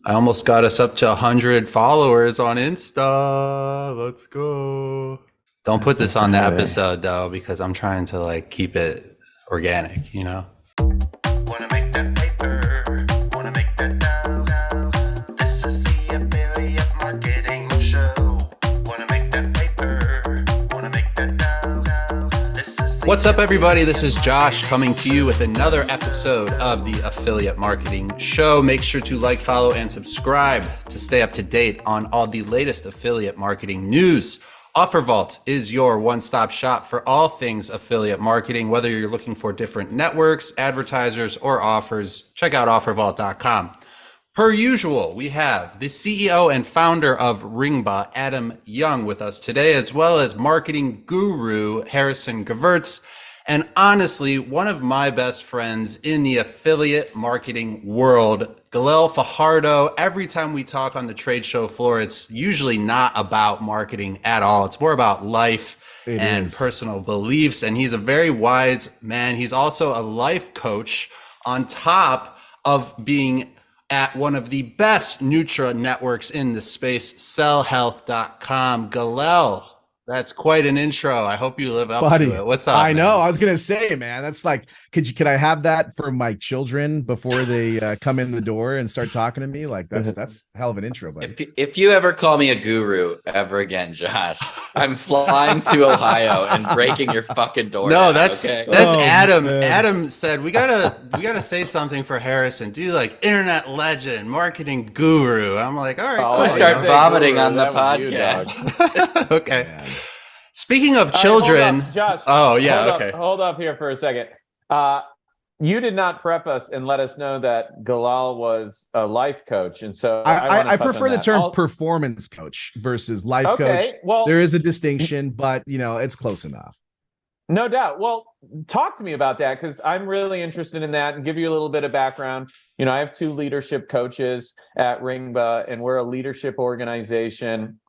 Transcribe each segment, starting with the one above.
I almost got us up to 100 followers on Insta. Let's go. Don't put That's this on the exciting. episode though, because I'm trying to like keep it organic, you know? Wanna make that paper, wanna make that dough. This is the affiliate marketing show. Wanna make that paper, wanna make that dough. This is the What's up, everybody? This is affiliate Josh marketing coming to you with another episode of the Affiliate Marketing Show. Make sure to like, follow, and subscribe to stay up to date on all the latest affiliate marketing news. OfferVault is your one-stop shop for all things affiliate marketing. Whether you're looking for different networks, advertisers, or offers, check out OfferVault.com. Per usual, we have the CEO and founder of Ringba, Adam Young, with us today, as well as marketing guru Harrison Gewirtz, and honestly, one of my best friends in the affiliate marketing world, Galel Fajardo. Every time we talk on the trade show floor, it's usually not about marketing at all. It's more about life It and is. personal beliefs. And he's a very wise man. He's also a life coach on top of being at one of the best Nutra networks in the space, SellHealth.com. Galel, that's quite an intro. I hope you live up to Buddy, it. What's up, I know. man? I was gonna say, man, that's like, could I have that for my children before they come in the door and start talking to me? Like that's a hell of an intro, buddy. If you ever call me a guru ever again, Josh, I'm flying to Ohio and breaking your fucking door No, down, that's okay? that's Oh, Adam. man. Adam said we gotta say something for Harrison. Do like internet legend, marketing guru. I'm like, all right, I'm cool. gonna I start say vomiting guru, on the that was you, podcast. Okay. Man. Speaking of All right, children, hold up, Josh. oh yeah, hold okay. hold up here for a second. You did not prep us and let us know that Galal was a life coach, and so wanna I touch prefer on the that. term performance coach versus life coach. Okay, well, There is a distinction, but it's close enough. no doubt. Well, talk to me about that because I'm really interested in that and give you a little bit of background. I have two leadership coaches at Ringba, and we're a leadership organization.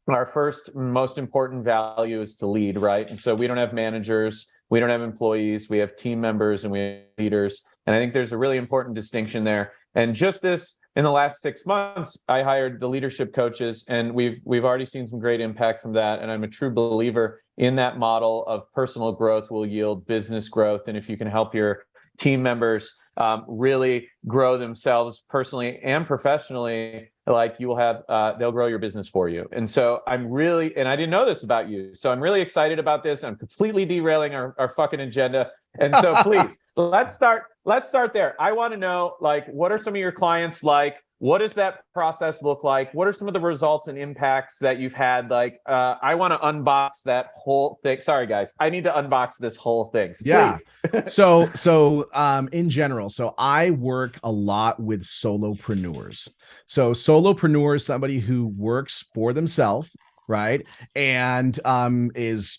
Our first most important value is to lead, right? And so we don't have managers, we don't have employees, we have team members and we have leaders. And I think there's a really important distinction there. And just this, in the last 6 months, I hired the leadership coaches, and we've already seen some great impact from that. And I'm a true believer in that model of personal growth will yield business growth. And if you can help your team members really grow themselves personally and professionally, like you will have, they'll grow your business for you. And so and I didn't know this about you. So I'm really excited about this. I'm completely derailing our fucking agenda. And so please, let's start there. I want to know, like, what are some of your clients like? What does that process look like? What are some of the results and impacts that you've had? Like, I want to unbox that whole thing. Sorry, guys. I need to unbox this whole thing. So Yeah. please. So in general, so I work a lot with solopreneurs. So solopreneur is somebody who works for themselves, right? And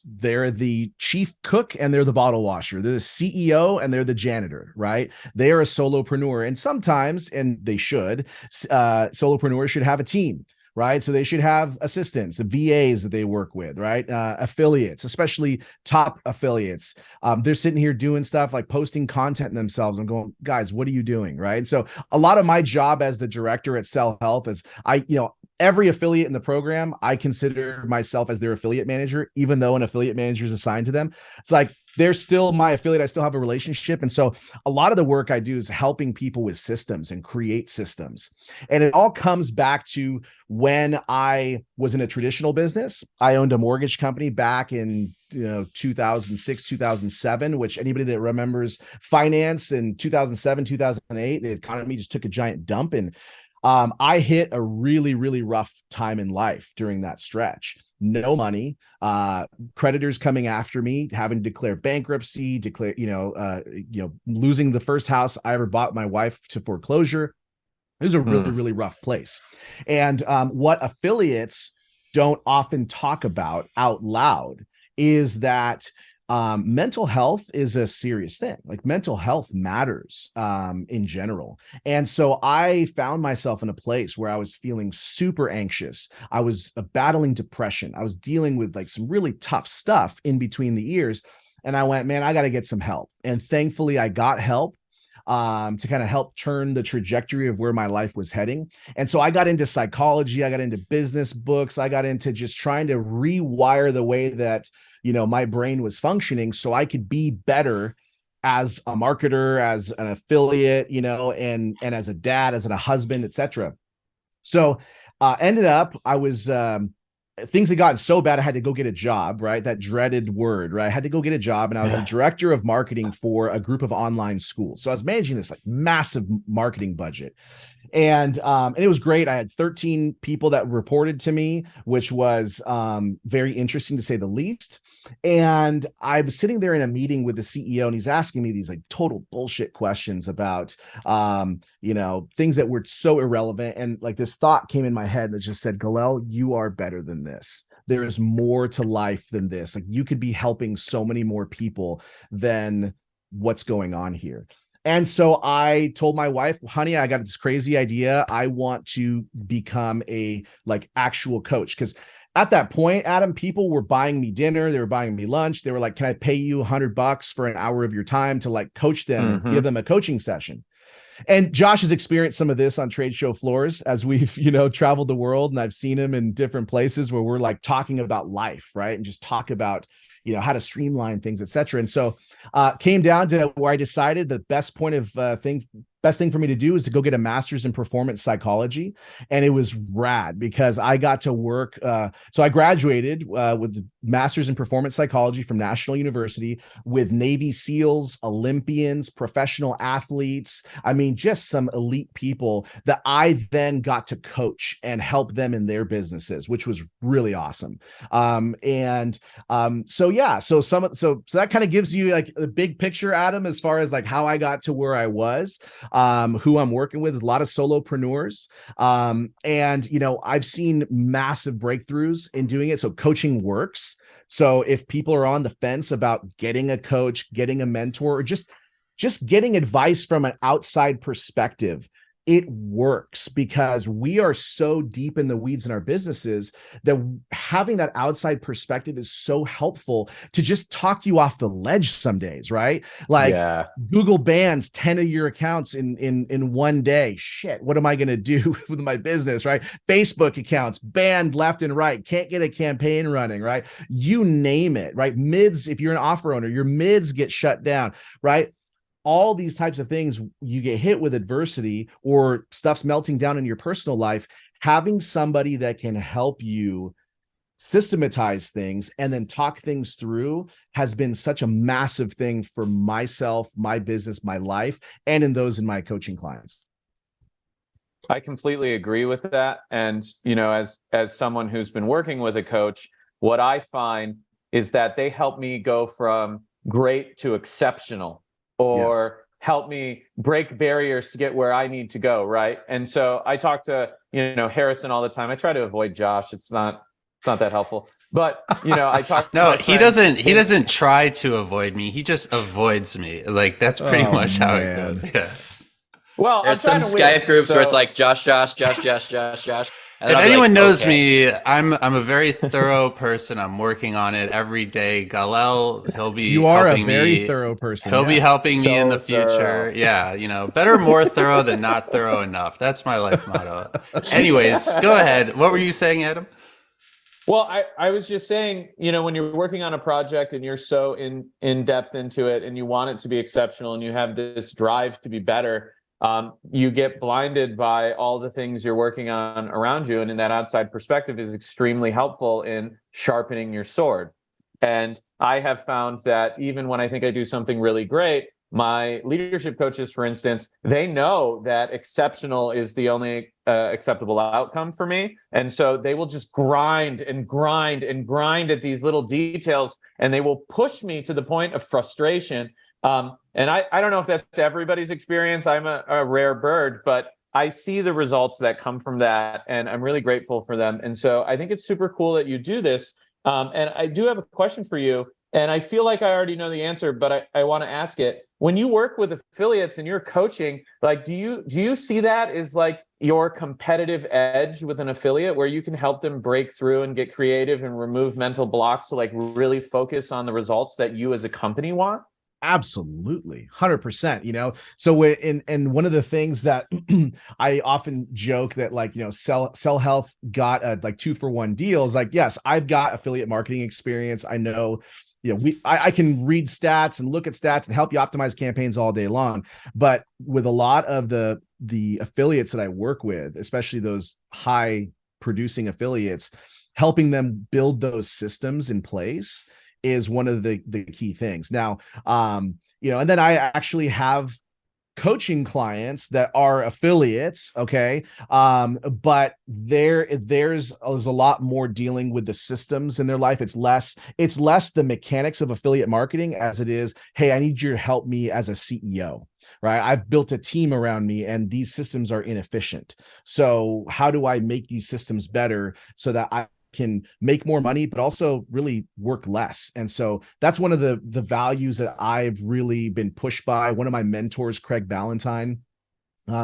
they're the chief cook and they're the bottle washer. They're the CEO and they're the janitor, right? They are a solopreneur, and sometimes, and they should, solopreneurs should have a team, right? So they should have assistants, the VAs that they work with, right? Affiliates, especially top affiliates. They're sitting here doing stuff like posting content themselves. I'm going, guys, what are you doing, right? So a lot of my job as the director at SellHealth is every affiliate in the program, I consider myself as their affiliate manager, even though an affiliate manager is assigned to them. It's like, they're still my affiliate. I still have a relationship. And so a lot of the work I do is helping people with systems and create systems. And it all comes back to when I was in a traditional business. I owned a mortgage company back in 2006, 2007, which anybody that remembers finance in 2007, 2008, the economy just took a giant dump. And I hit a really, really rough time in life during that stretch. No money, creditors coming after me, having to declare bankruptcy, losing the first house I ever bought my wife to foreclosure. It was a really, really rough place. And what affiliates don't often talk about out loud is that mental health is a serious thing. Like, mental health matters in general. And so I found myself in a place where I was feeling super anxious. I was battling depression. I was dealing with like some really tough stuff in between the ears. And I went, man, I got to get some help. And thankfully I got help. to kind of help turn the trajectory of where my life was heading. And so I got into psychology, I got into business books, I got into just trying to rewire the way that, my brain was functioning so I could be better as a marketer, as an affiliate, and as a dad, as a husband, etc. So ended up, I was things had gotten so bad I had to go get a job, right? That dreaded word, right? I had to go get a job, and I was the director of marketing for a group of online schools. So I was managing this like massive marketing budget. And it was great. I had 13 people that reported to me, which was very interesting to say the least. And I was sitting there in a meeting with the CEO, and he's asking me these like total bullshit questions about, things that were so irrelevant. And like this thought came in my head that just said, Galel, you are better than this. There is more to life than this. Like you could be helping so many more people than what's going on here. And so I told my wife, honey, I got this crazy idea. I want to become a like actual coach. Because at that point, Adam, people were buying me dinner. They were buying me lunch. They were like, can I pay you $100 for an hour of your time to like coach them and give them a coaching session? And Josh has experienced some of this on trade show floors as we've, traveled the world, and I've seen him in different places where we're like talking about life, right? And just talk about, how to streamline things, et cetera. And so came down to where I decided the best thing for me to do is to go get a master's in performance psychology. And it was rad because I got to work. So I graduated with the master's in performance psychology from National University with Navy SEALs, Olympians, professional athletes. I mean, just some elite people that I then got to coach and help them in their businesses, which was really awesome. So that kind of gives you like the big picture, Adam, as far as like how I got to where I was. Who I'm working with is a lot of solopreneurs. I've seen massive breakthroughs in doing it. So coaching works. So if people are on the fence about getting a coach, getting a mentor, or just getting advice from an outside perspective, it works because we are so deep in the weeds in our businesses that having that outside perspective is so helpful to just talk you off the ledge some days, right? Like Google bans 10 of your accounts in one day. Shit, what am I going to do with my business, right? Facebook accounts banned left and right. Can't get a campaign running, right? You name it, right? Mids, if you're an offer owner, your mids get shut down, right? All these types of things, you get hit with adversity or stuff's melting down in your personal life. Having somebody that can help you systematize things and then talk things through has been such a massive thing for myself, my business, my life, and in those in my coaching clients. I completely agree with that. And, as someone who's been working with a coach, what I find is that they help me go from great to exceptional, or help me break barriers to get where I need to go, right? And so I talk to, Harrison all the time. I try to avoid Josh. It's not that helpful. But, I talk to No, he doesn't try to avoid me. He just avoids me. Like that's pretty much how it goes. Yeah. Well, there's some Skype groups where it's like Josh. If anyone knows me, I'm a very thorough person. I'm working on it every day. Galel, he'll be You are helping a very me. thorough person. He'll be helping me in the future. thorough. Yeah, better more thorough than not thorough enough. That's my life motto. Anyways, go ahead. What were you saying, Adam? Well, I was just saying, when you're working on a project and you're so in depth into it and you want it to be exceptional and you have this drive to be better, you get blinded by all the things you're working on around you. And in that outside perspective is extremely helpful in sharpening your sword. And I have found that even when I think I do something really great, my leadership coaches, for instance, they know that exceptional is the only acceptable outcome for me. And so they will just grind at these little details, and they will push me to the point of frustration. And I don't know if that's everybody's experience. I'm a rare bird, but I see the results that come from that, and I'm really grateful for them. And so I think it's super cool that you do this. And I do have a question for you, and I feel like I already know the answer, but I want to ask it. When you work with affiliates and you're coaching, like, do you see that as like your competitive edge with an affiliate where you can help them break through and get creative and remove mental blocks to like really focus on the results that you as a company want? Absolutely. 100%, so and one of the things that I often joke that, like, SellHealth got a like 2-for-1 deals. Like, yes, I've got affiliate marketing experience. I know, I can read stats and look at stats and help you optimize campaigns all day long. But with a lot of the affiliates that I work with, especially those high producing affiliates, helping them build those systems in place is one of the key things. Now, and then I actually have coaching clients that are affiliates. Okay. But there's a lot more dealing with the systems in their life. It's less the mechanics of affiliate marketing as it is, hey, I need you to help me as a CEO. Right. I've built a team around me and these systems are inefficient. So how do I make these systems better so that I can make more money, but also really work less? And so that's one of the values that I've really been pushed by. One of my mentors, Craig Valentine,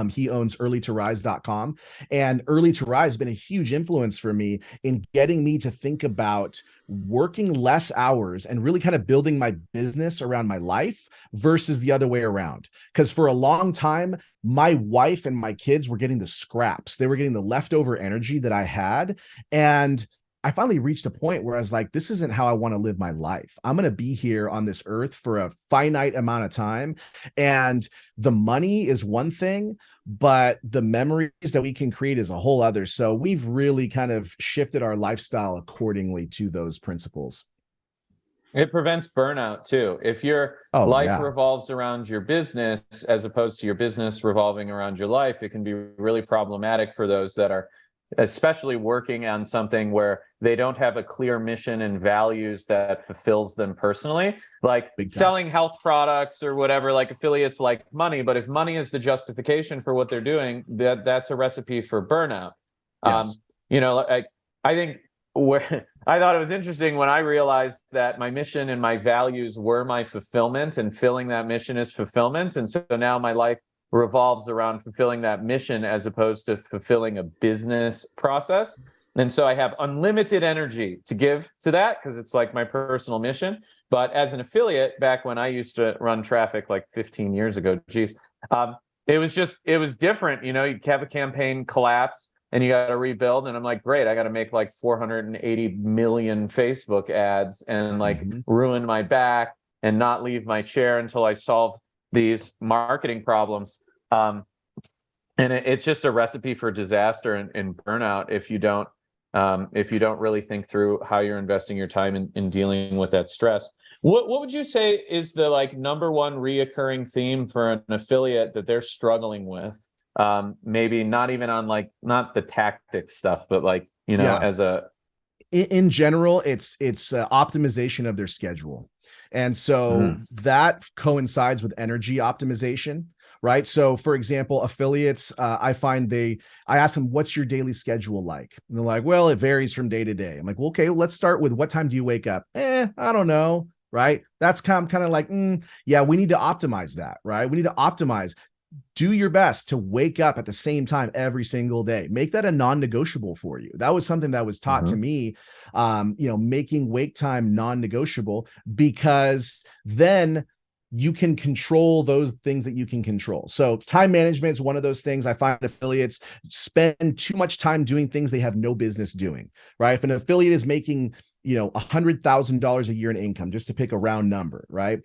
he owns earlytorise.com, and Early to Rise has been a huge influence for me in getting me to think about working less hours and really kind of building my business around my life versus the other way around. Because for a long time, my wife and my kids were getting the scraps. They were getting the leftover energy that I had. And I finally reached a point where I was like, this isn't how I want to live my life. I'm going to be here on this earth for a finite amount of time. And the money is one thing, but the memories that we can create is a whole other. So we've really kind of shifted our lifestyle accordingly to those principles. It prevents burnout too. If your life revolves around your business as opposed to your business revolving around your life, it can be really problematic for those that are especially working on something where they don't have a clear mission and values that fulfills them personally, like selling health products or whatever. Like, affiliates like money, but if money is the justification for what they're doing, that's a recipe for burnout. Yes. I think where I thought it was interesting when I realized that my mission and my values were my fulfillment, and filling that mission is fulfillment. And so now my life revolves around fulfilling that mission as opposed to fulfilling a business process. And so I have unlimited energy to give to that because it's like my personal mission. But as an affiliate, back when I used to run traffic like 15 years ago, it was different. You'd have a campaign collapse and you got to rebuild. And I'm like, great, I got to make like 480 million Facebook ads and like ruin my back and not leave my chair until I solve these marketing problems. And it's just a recipe for disaster and burnout if you don't really think through how you're investing your time in dealing with that stress. What would you say is the number one reoccurring theme for an affiliate that they're struggling with? Maybe not even on not the tactics stuff, but as a in general, it's optimization of their schedule. And so that coincides with energy optimization, right? So for example, affiliates, I find I ask them, what's your daily schedule like? And they're like, well, it varies from day to day. I'm like, well, okay, let's start with what time do you wake up? I don't know. Right. That's kind of like, yeah, we need to optimize that, right? We need to optimize. Do your best to wake up at the same time every single day. Make that a non-negotiable for you. That was something that was taught to me, making wake time non-negotiable, because then you can control those things that you can control. So time management is one of those things. I find affiliates spend too much time doing things they have no business doing, right? If an affiliate is making, $100,000 a year in income, just to pick a round number, right?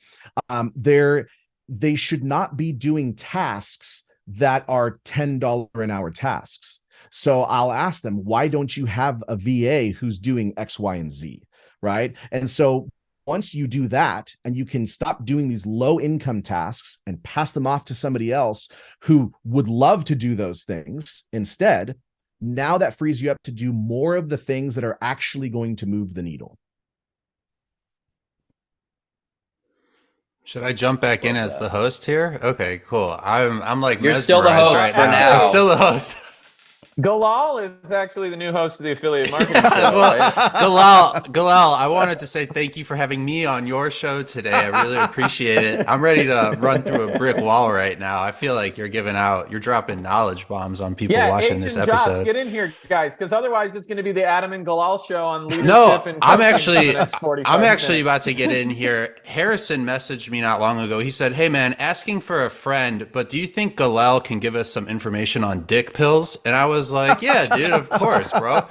They should not be doing tasks that are $10 an hour tasks. So I'll ask them, why don't you have a VA who's doing X, Y, and Z, right? And so once you do that and you can stop doing these low income tasks and pass them off to somebody else who would love to do those things instead, now that frees you up to do more of the things that are actually going to move the needle. Should I jump back in as the host here? Okay, cool. I'm like you're still the host right for now. now. I'm still the host. Galal is actually the new host of the affiliate marketing show, Well, right? Galel, I wanted to say thank you for having me on your show today. I really appreciate it. I'm ready to run through a brick wall right now. I feel like you're dropping knowledge bombs on people Yeah, watching H this and Josh, episode. get in here, guys, because otherwise it's going to be the Adam and Galal show on leadership No, and I'm coaching actually, for the next 45 I'm actually minutes. about to get in here. Harrison messaged me not long ago. He said, "Hey man, asking for a friend, but do you think Galel can give us some information on dick pills?" And I was like, "Yeah, dude, of course, bro."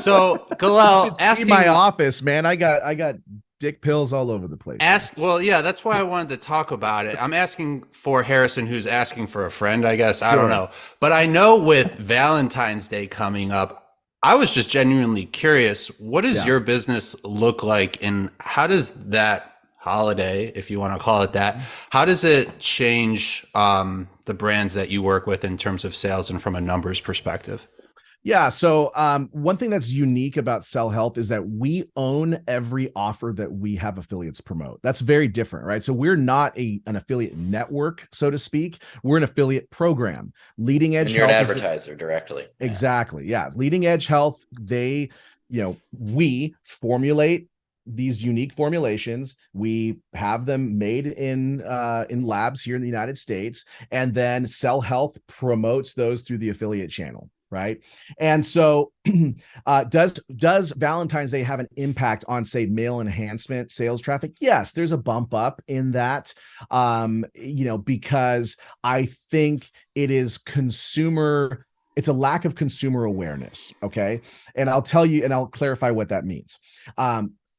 So You Galel should see asking my office, man. I got dick pills all over the place. well, yeah, that's why I wanted to talk about it. I'm asking for Harrison, who's asking for a friend, I guess. I don't Sure. know. But I know with Valentine's Day coming up, I was just genuinely curious, what does Yeah. your business look like, and how does that holiday, if you want to call it that, how does it change the brands that you work with in terms of sales and from a numbers perspective? Yeah. So one thing that's unique about SellHealth is that we own every offer that we have affiliates promote. That's very different, right? So we're not an affiliate network, so to speak. We're an affiliate program. Leading Edge And you're an Health is advertiser directly. Yeah. exactly. Yeah. Leading Edge Health, we formulate these unique formulations. We have them made in labs here in the United States, and then SellHealth promotes those through the affiliate channel. Right. And so does Valentine's Day have an impact on, say, mail enhancement sales traffic? Yes, there's a bump up in that, because I think it's a lack of consumer awareness. Okay. And I'll tell you, and I'll clarify what that means.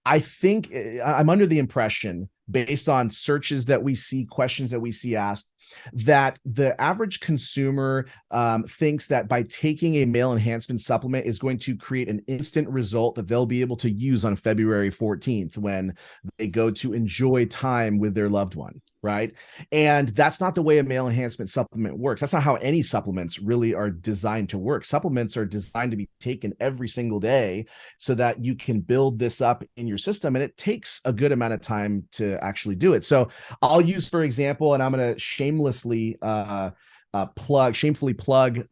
I think I'm under the impression, based on searches that we see, questions that we see asked, that the average consumer thinks that by taking a male enhancement supplement is going to create an instant result that they'll be able to use on February 14th when they go to enjoy time with their loved one. Right. And that's not the way a male enhancement supplement works. That's not how any supplements really are designed to work. Supplements are designed to be taken every single day so that you can build this up in your system. And it takes a good amount of time to actually do it. So I'll use, for example, and I'm going to shamefully plug,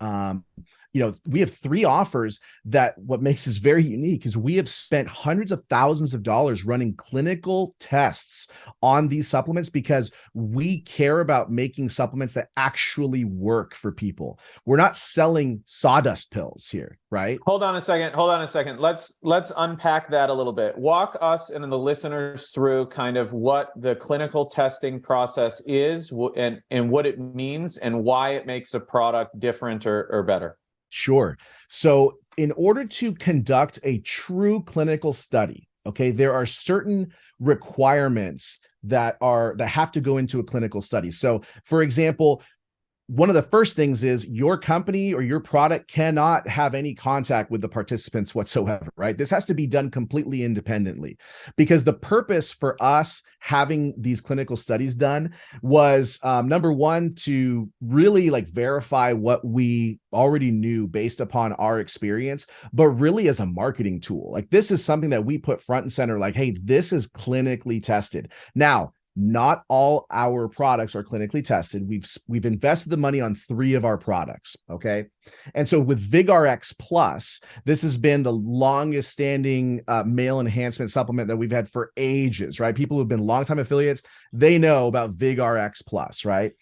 we have 3 offers that what makes this very unique is we have spent hundreds of thousands of dollars running clinical tests on these supplements because we care about making supplements that actually work for people. We're not selling sawdust pills here, right? Hold on a second. Let's unpack that a little bit. Walk us and the listeners through kind of what the clinical testing process is and what it means and why it makes a product different or better. Sure. So in order to conduct a true clinical study, okay, there are certain requirements that have to go into a clinical study. So for example, one of the first things is your company or your product cannot have any contact with the participants whatsoever, right? This has to be done completely independently, because the purpose for us having these clinical studies done was number one, to really verify what we already knew based upon our experience, but really as a marketing tool. This is something that we put front and center, hey, this is clinically tested. Now, not all our products are clinically tested. We've invested the money on 3 of our products. Okay. And so with VigRx Plus, this has been the longest standing male enhancement supplement that we've had for ages, right? People who've been longtime affiliates, they know about VigRx Plus, right?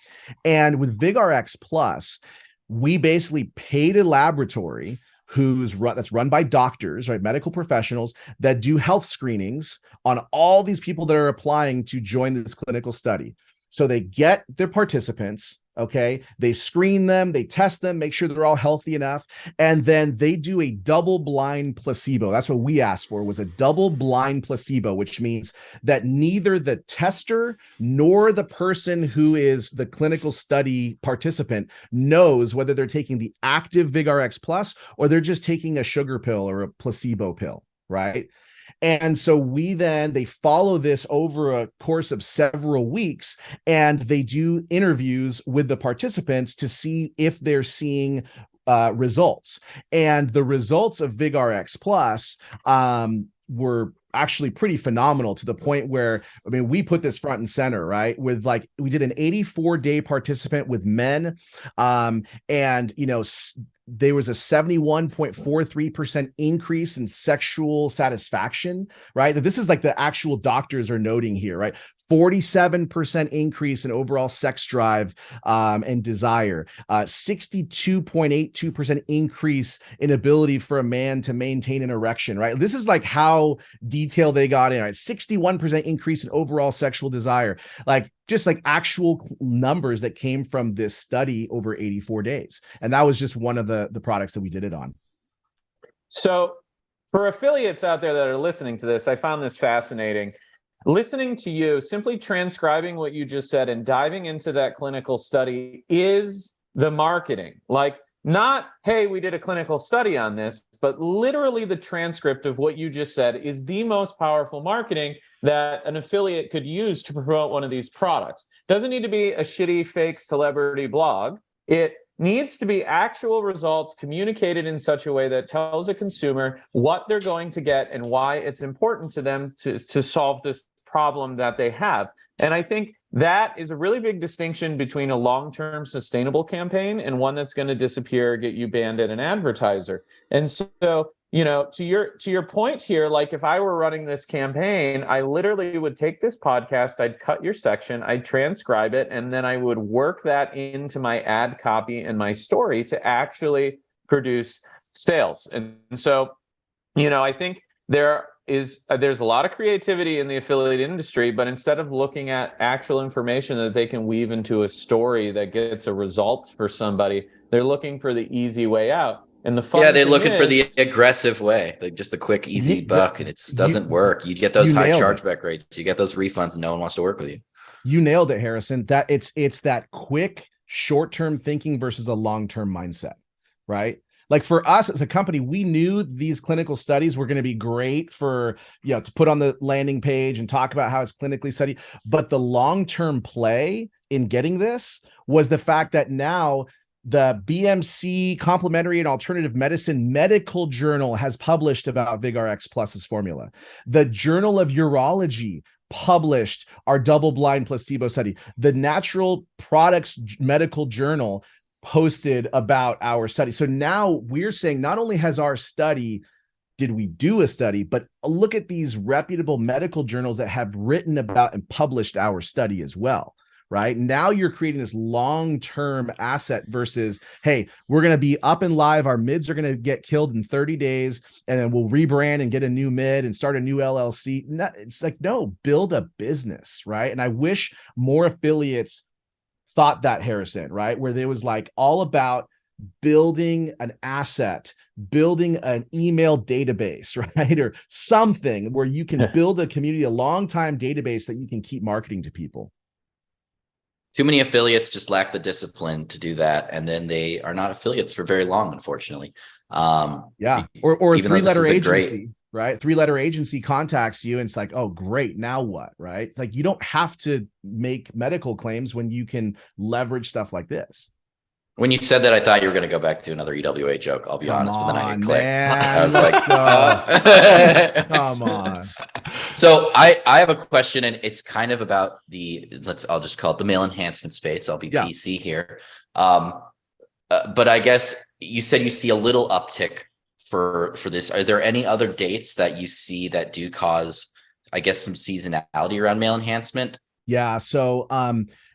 And with VigRx Plus, we basically paid a laboratory that's run by doctors, right? Medical professionals that do health screenings on all these people that are applying to join this clinical study. So they get their participants, okay? They screen them, they test them, make sure they're all healthy enough, and then they do a double-blind placebo. That's what we asked for, was a double-blind placebo, which means that neither the tester nor the person who is the clinical study participant knows whether they're taking the active VigRx Plus or they're just taking a sugar pill or a placebo pill, right? And so they follow this over a course of several weeks, and they do interviews with the participants to see if they're seeing results. And the results of VigRx Plus were actually pretty phenomenal, to the point where, we put this front and center, right? With we did an 84-day participant with men, and there was a 71.43% increase in sexual satisfaction, right? This is like the actual doctors are noting here, right? 47% increase in overall sex drive and desire, 62.82% increase in ability for a man to maintain an erection, right? This is like how detailed they got in, right? 61% increase in overall sexual desire, like just like actual numbers that came from this study over 84 days. And that was just one of the products that we did it on. So for affiliates out there that are listening to this, I found this fascinating. Listening to you, simply transcribing what you just said and diving into that clinical study is the marketing. Like, not, hey, we did a clinical study on this, but literally the transcript of what you just said is the most powerful marketing that an affiliate could use to promote one of these products. Doesn't need to be a shitty fake celebrity blog. It needs to be actual results communicated in such a way that tells a consumer what they're going to get and why it's important to them to solve this problem that they have. And I think that is a really big distinction between a long-term sustainable campaign and one that's going to disappear, get you banned at an advertiser. And so, you know, to your point here, like if I were running this campaign, I literally would take this podcast, I'd cut your section, I'd transcribe it, and then I would work that into my ad copy and my story to actually produce sales. And so, you know, I think there's a lot of creativity in the affiliate industry, but instead of looking at actual information that they can weave into a story that gets a result for somebody, they're looking for the easy way out. And the fun they're looking for is, the aggressive way, like just the quick, easy buck, and it doesn't work. You get those high chargeback rates, you get those refunds, and no one wants to work with you. You nailed it, Harrison. That it's that quick, short-term thinking versus a long-term mindset, right? Like for us as a company, we knew these clinical studies were going to be great for, you know, to put on the landing page and talk about how it's clinically studied. But the long-term play in getting this was the fact that now the BMC Complementary and Alternative Medicine Medical Journal has published about VigRx Plus's formula. The Journal of Urology published our double-blind placebo study. The Natural Products Medical Journal posted about our study. So now we're saying not only has our study, did we do a study, but look at these reputable medical journals that have written about and published our study as well, right? Now you're creating this long-term asset versus, hey, we're going to be up and live. Our mids are going to get killed in 30 days and then we'll rebrand and get a new mid and start a new LLC. It's like, no, build a business, right? And I wish more affiliates thought that, Harrison, right? Where there was like all about building an asset, building an email database, right? Or something where you can build a community, a long-time database that you can keep marketing to people. Too many affiliates just lack the discipline to do that. And then they are not affiliates for very long, unfortunately. Or a three-letter agency. Right? 3-letter agency contacts you and it's like, oh, great. Now what? Right? Like you don't have to make medical claims when you can leverage stuff like this. When you said that, I thought you were going to go back to another EWA joke. I'll be honest, but then I get clicked. Man, I was like, come on. So I have a question, and it's kind of about I'll just call it the male enhancement space. I'll be PC here. But I guess you said you see a little uptick for this. Are there any other dates that you see that do cause, I guess, some seasonality around male enhancement? Yeah. So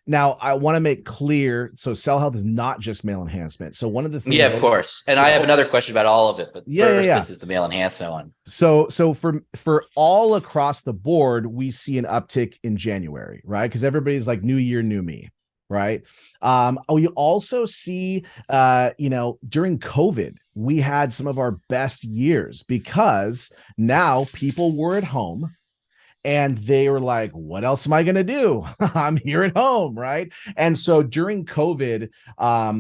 now I want to make clear. So SellHealth is not just male enhancement. So one of the things. Yeah, of course. And I have another question about all of it, but first, this is the male enhancement one. So for all across the board, we see an uptick in January, right? Because everybody's like, new year, new me. Right. We also see, during COVID, we had some of our best years because now people were at home and they were like, what else am I going to do? I'm here at home. Right. And so during COVID,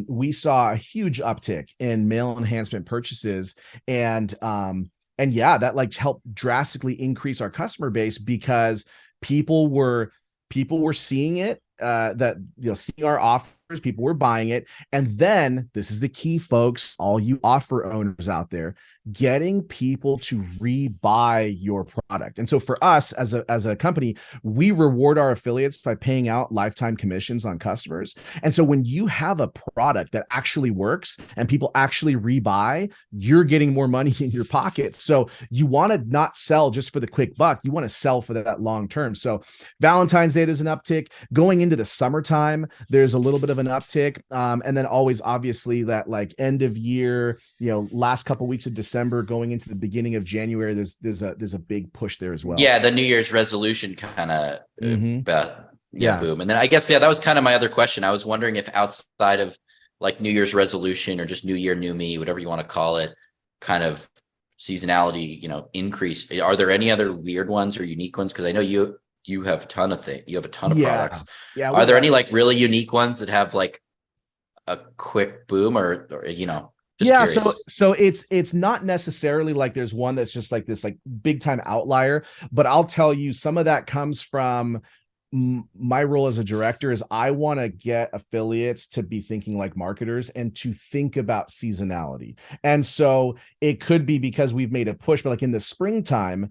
we saw a huge uptick in male enhancement purchases and that like helped drastically increase our customer base because people were seeing it. Seeing our offer people were buying it. And then this is the key, folks, all you offer owners out there, getting people to rebuy your product. And so for us as a company, we reward our affiliates by paying out lifetime commissions on customers. And so when you have a product that actually works and people actually rebuy, you're getting more money in your pocket. So you want to not sell just for the quick buck. You want to sell for that long term. So Valentine's Day, there's an uptick. Going into the summertime, there's a little bit of an uptick. And then always, obviously, that like end of year, last couple weeks of December going into the beginning of January, there's a big push there as well. Yeah, the New Year's resolution kind of Yeah. boom. And then I guess that was kind of my other question. I was wondering if outside of like New Year's resolution or just New Year, New Me, whatever you want to call it, kind of seasonality, increase. Are there any other weird ones or unique ones? Because I know you have a ton of things. You have a ton of products. Yeah. Are there any like really unique ones that have like a quick boom or just curious. So it's not necessarily like there's one that's just like this like big time outlier, but I'll tell you some of that comes from my role as a director is I want to get affiliates to be thinking like marketers and to think about seasonality. And so it could be because we've made a push, but like in the springtime,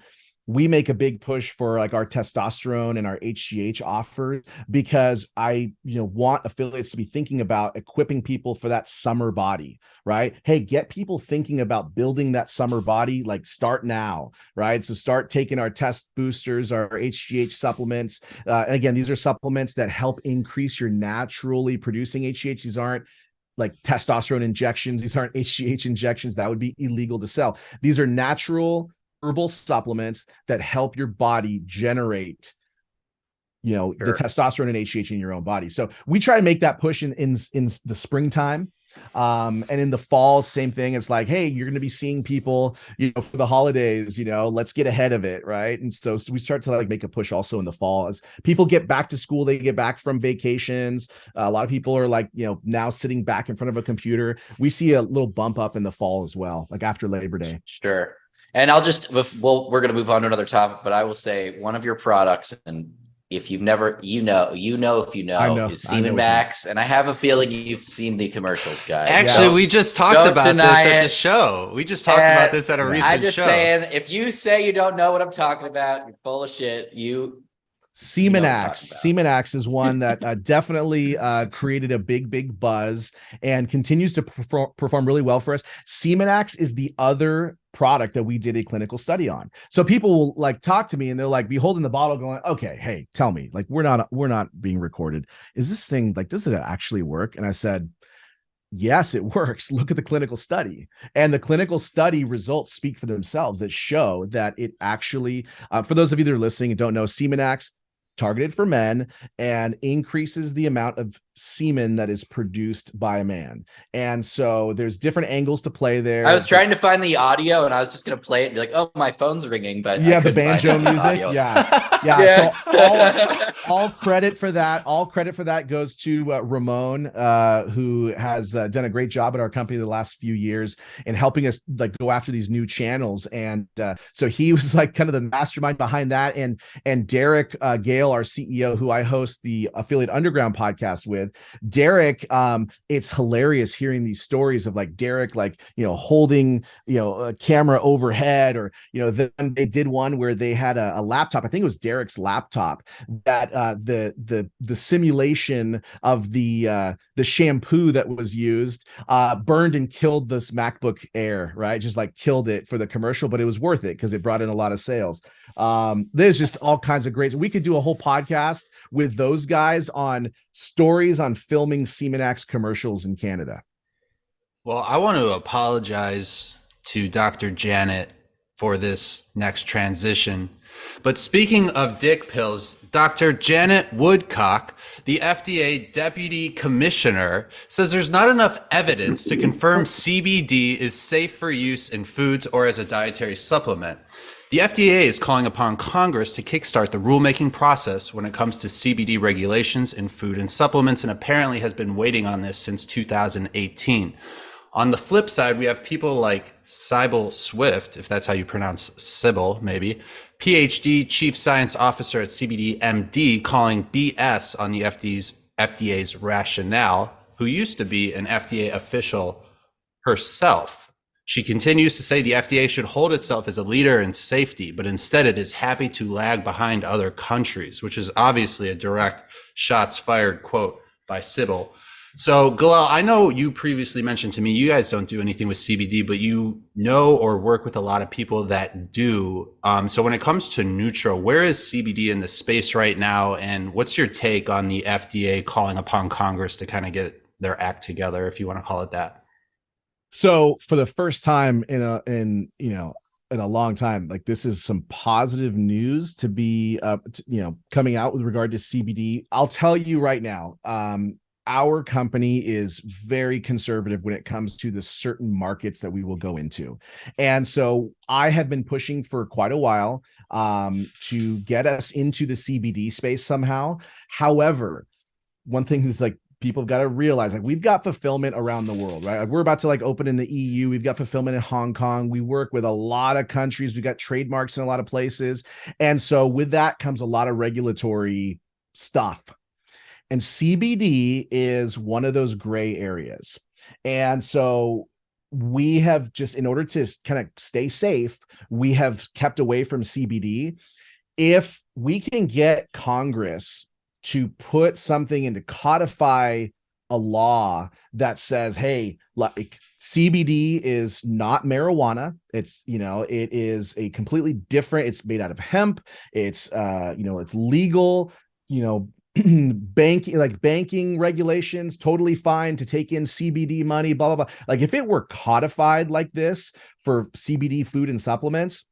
we make a big push for like our testosterone and our HGH offers because I, want affiliates to be thinking about equipping people for that summer body, right? Hey, get people thinking about building that summer body, like start now, right? So start taking our test boosters, our HGH supplements. And again, these are supplements that help increase your naturally producing HGH. These aren't like testosterone injections. These aren't HGH injections. That would be illegal to sell. These are natural herbal supplements that help your body generate, the testosterone and HGH in your own body. So we try to make that push in the springtime. And in the fall, same thing. It's like, hey, you're going to be seeing people, for the holidays, let's get ahead of it. Right. And so we start to like make a push also in the fall as people get back to school, they get back from vacations. A lot of people are like, now sitting back in front of a computer. We see a little bump up in the fall as well, like after Labor Day. Sure. And we're going to move on to another topic, but I will say one of your products, and if you've never, if you know, is Semen Max. And I have a feeling you've seen the commercials, guys. Actually, we just talked about this at the show. We just talked about this at a recent show. I'm just saying, if you say you don't know what I'm talking about, you're full of shit. Semenax is one that definitely created a big buzz and continues to perform really well for us. Semenax is the other product that we did a clinical study on. So people will like talk to me and they're like be holding the bottle going, okay, hey, tell me, like we're not being recorded. Is this thing like, does it actually work? And I said, yes, it works. Look at the clinical study. And the clinical study results speak for themselves that show that it actually, for those of you that are listening and don't know, Semenax targeted for men and increases the amount of semen that is produced by a man. And so there's different angles to play there. I was trying to find the audio and I was just going to play it and be like, oh, my phone's ringing, but the banjo music. Yeah. So all credit for that goes to Ramon, who has done a great job at our company the last few years in helping us like go after these new channels. And so he was like kind of the mastermind behind that. And Derek Galel, our CEO, who I host the Affiliate Underground podcast with, Derek, it's hilarious hearing these stories of like Derek, like, holding, a camera overhead, or, then they did one where they had a laptop. I think it was Derek's laptop that the simulation of the shampoo that was used burned and killed this MacBook Air, right? Just like killed it for the commercial, but it was worth it because it brought in a lot of sales. There's just all kinds of great. We could do a whole podcast with those guys on stories on filming Semenax commercials in Canada. Well, I want to apologize to Dr. Janet for this next transition. But speaking of dick pills, Dr. Janet Woodcock, the FDA Deputy Commissioner, says there's not enough evidence to confirm CBD is safe for use in foods or as a dietary supplement. The FDA is calling upon Congress to kickstart the rulemaking process when it comes to CBD regulations in food and supplements, and apparently has been waiting on this since 2018. On the flip side, we have people like Sybil Swift, if that's how you pronounce Sybil, maybe, PhD, Chief Science Officer at CBD MD, calling BS on the FDA's FDA's rationale, who used to be an FDA official herself. She continues to say the FDA should hold itself as a leader in safety, but instead it is happy to lag behind other countries, which is obviously a direct shots fired quote by Sybil. So, Galel, I know you previously mentioned to me you guys don't do anything with CBD, but you know or work with a lot of people that do. So when it comes to Nutra, where is CBD in the space right now? And what's your take on the FDA calling upon Congress to kind of get their act together, if you want to call it that? So for the first time in a long time, like, this is some positive news to be coming out with regard to CBD. I'll tell you right now, our company is very conservative when it comes to the certain markets that we will go into. And so I have been pushing for quite a while to get us into the CBD space somehow. However, one thing is, like, people have got to realize, like, we've got fulfillment around the world, right? Like, we're about to open in the EU. We've got fulfillment in Hong Kong. We work with a lot of countries. We've got trademarks in a lot of places. And so with that comes a lot of regulatory stuff. And CBD is one of those gray areas. And so we have just, in order to kind of stay safe, we have kept away from CBD. If we can get Congress to put something and to codify a law that says, hey, like, CBD is not marijuana. It's, it is a completely different, it's made out of hemp. It's, it's legal, banking regulations, totally fine to take in CBD money, blah, blah, blah. Like, if it were codified like this for CBD food and supplements,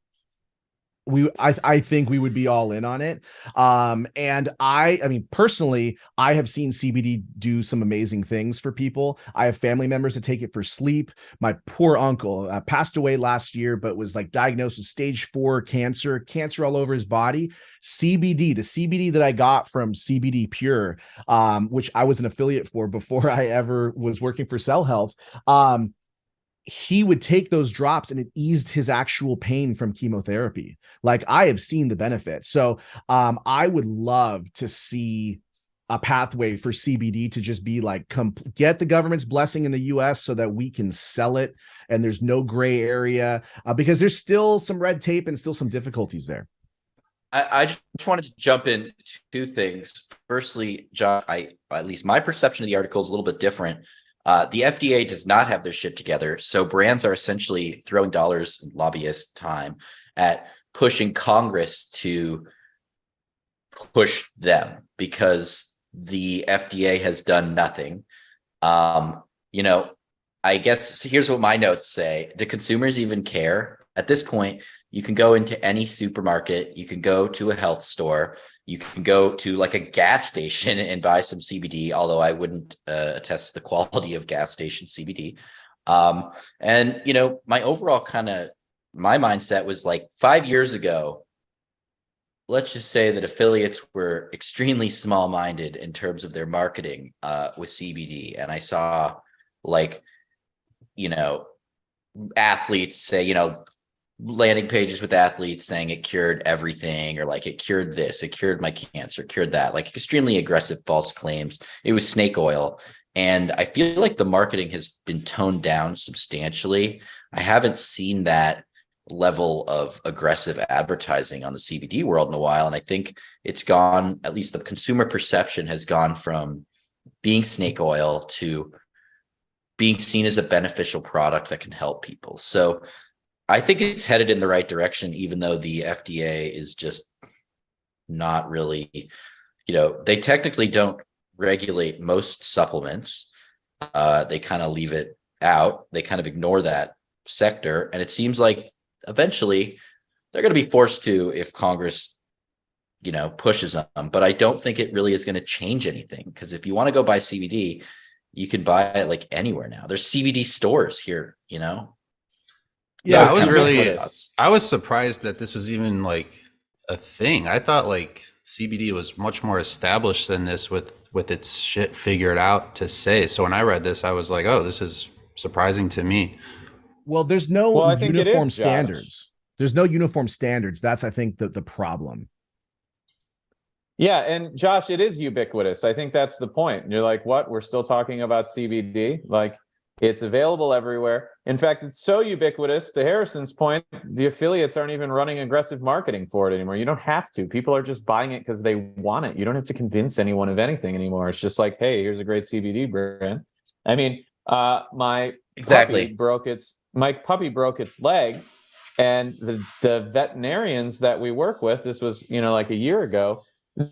I think we would be all in on it. And I mean, personally, I have seen CBD do some amazing things for people. I have family members that take it for sleep. My poor uncle passed away last year, but was diagnosed with stage 4 cancer all over his body. CBD, the CBD that I got from CBD Pure, which I was an affiliate for before I ever was working for SellHealth, he would take those drops and it eased his actual pain from chemotherapy. Like, I have seen the benefit. So I would love to see a pathway for CBD to just be get the government's blessing in the US so that we can sell it and there's no gray area, because there's still some red tape and still some difficulties there. I just wanted to jump in 2 things. Firstly, John, at least my perception of the article is a little bit different. The FDA does not have their shit together. So brands are essentially throwing dollars and lobbyist time at pushing Congress to push them because the FDA has done nothing. I guess here's what my notes say. Do consumers even care? At this point, you can go into any supermarket, you can go to a health store, you can go to a gas station and buy some CBD, although I wouldn't attest to the quality of gas station CBD. And, my overall my mindset was 5 years ago, let's just say that affiliates were extremely small-minded in terms of their marketing with CBD. And I saw athletes say, landing pages with athletes saying it cured everything, or it cured this, it cured my cancer, cured that, extremely aggressive false claims. It was snake oil. And I feel like the marketing has been toned down substantially. I haven't seen that level of aggressive advertising on the CBD world in a while. And I think it's gone, at least the consumer perception has gone from being snake oil to being seen as a beneficial product that can help people. So I think it's headed in the right direction, even though the FDA is just not really, they technically don't regulate most supplements. They kind of leave it out. They kind of ignore that sector. And it seems like eventually they're going to be forced to if Congress, pushes them. But I don't think it really is going to change anything, because if you want to go buy CBD, you can buy it anywhere now. There's CBD stores here, Yeah, I was surprised that this was even a thing. I thought CBD was much more established than this with its shit figured out to say. So when I read this, I was like, oh, this is surprising to me. Well, there's no I think uniform it is, standards. There's no uniform standards. That's, I think, the problem. Yeah, and Josh, it is ubiquitous. I think that's the point. You're like, what? We're still talking about CBD? Like, it's available everywhere. In fact, it's so ubiquitous, to Harrison's point, the affiliates aren't even running aggressive marketing for it anymore. You don't have to. People are just buying it because they want it. You don't have to convince anyone of anything anymore. It's just like, hey, here's a great CBD brand. I mean, my Exactly. puppy broke its leg, and the veterinarians that we work with, this was, like a year ago,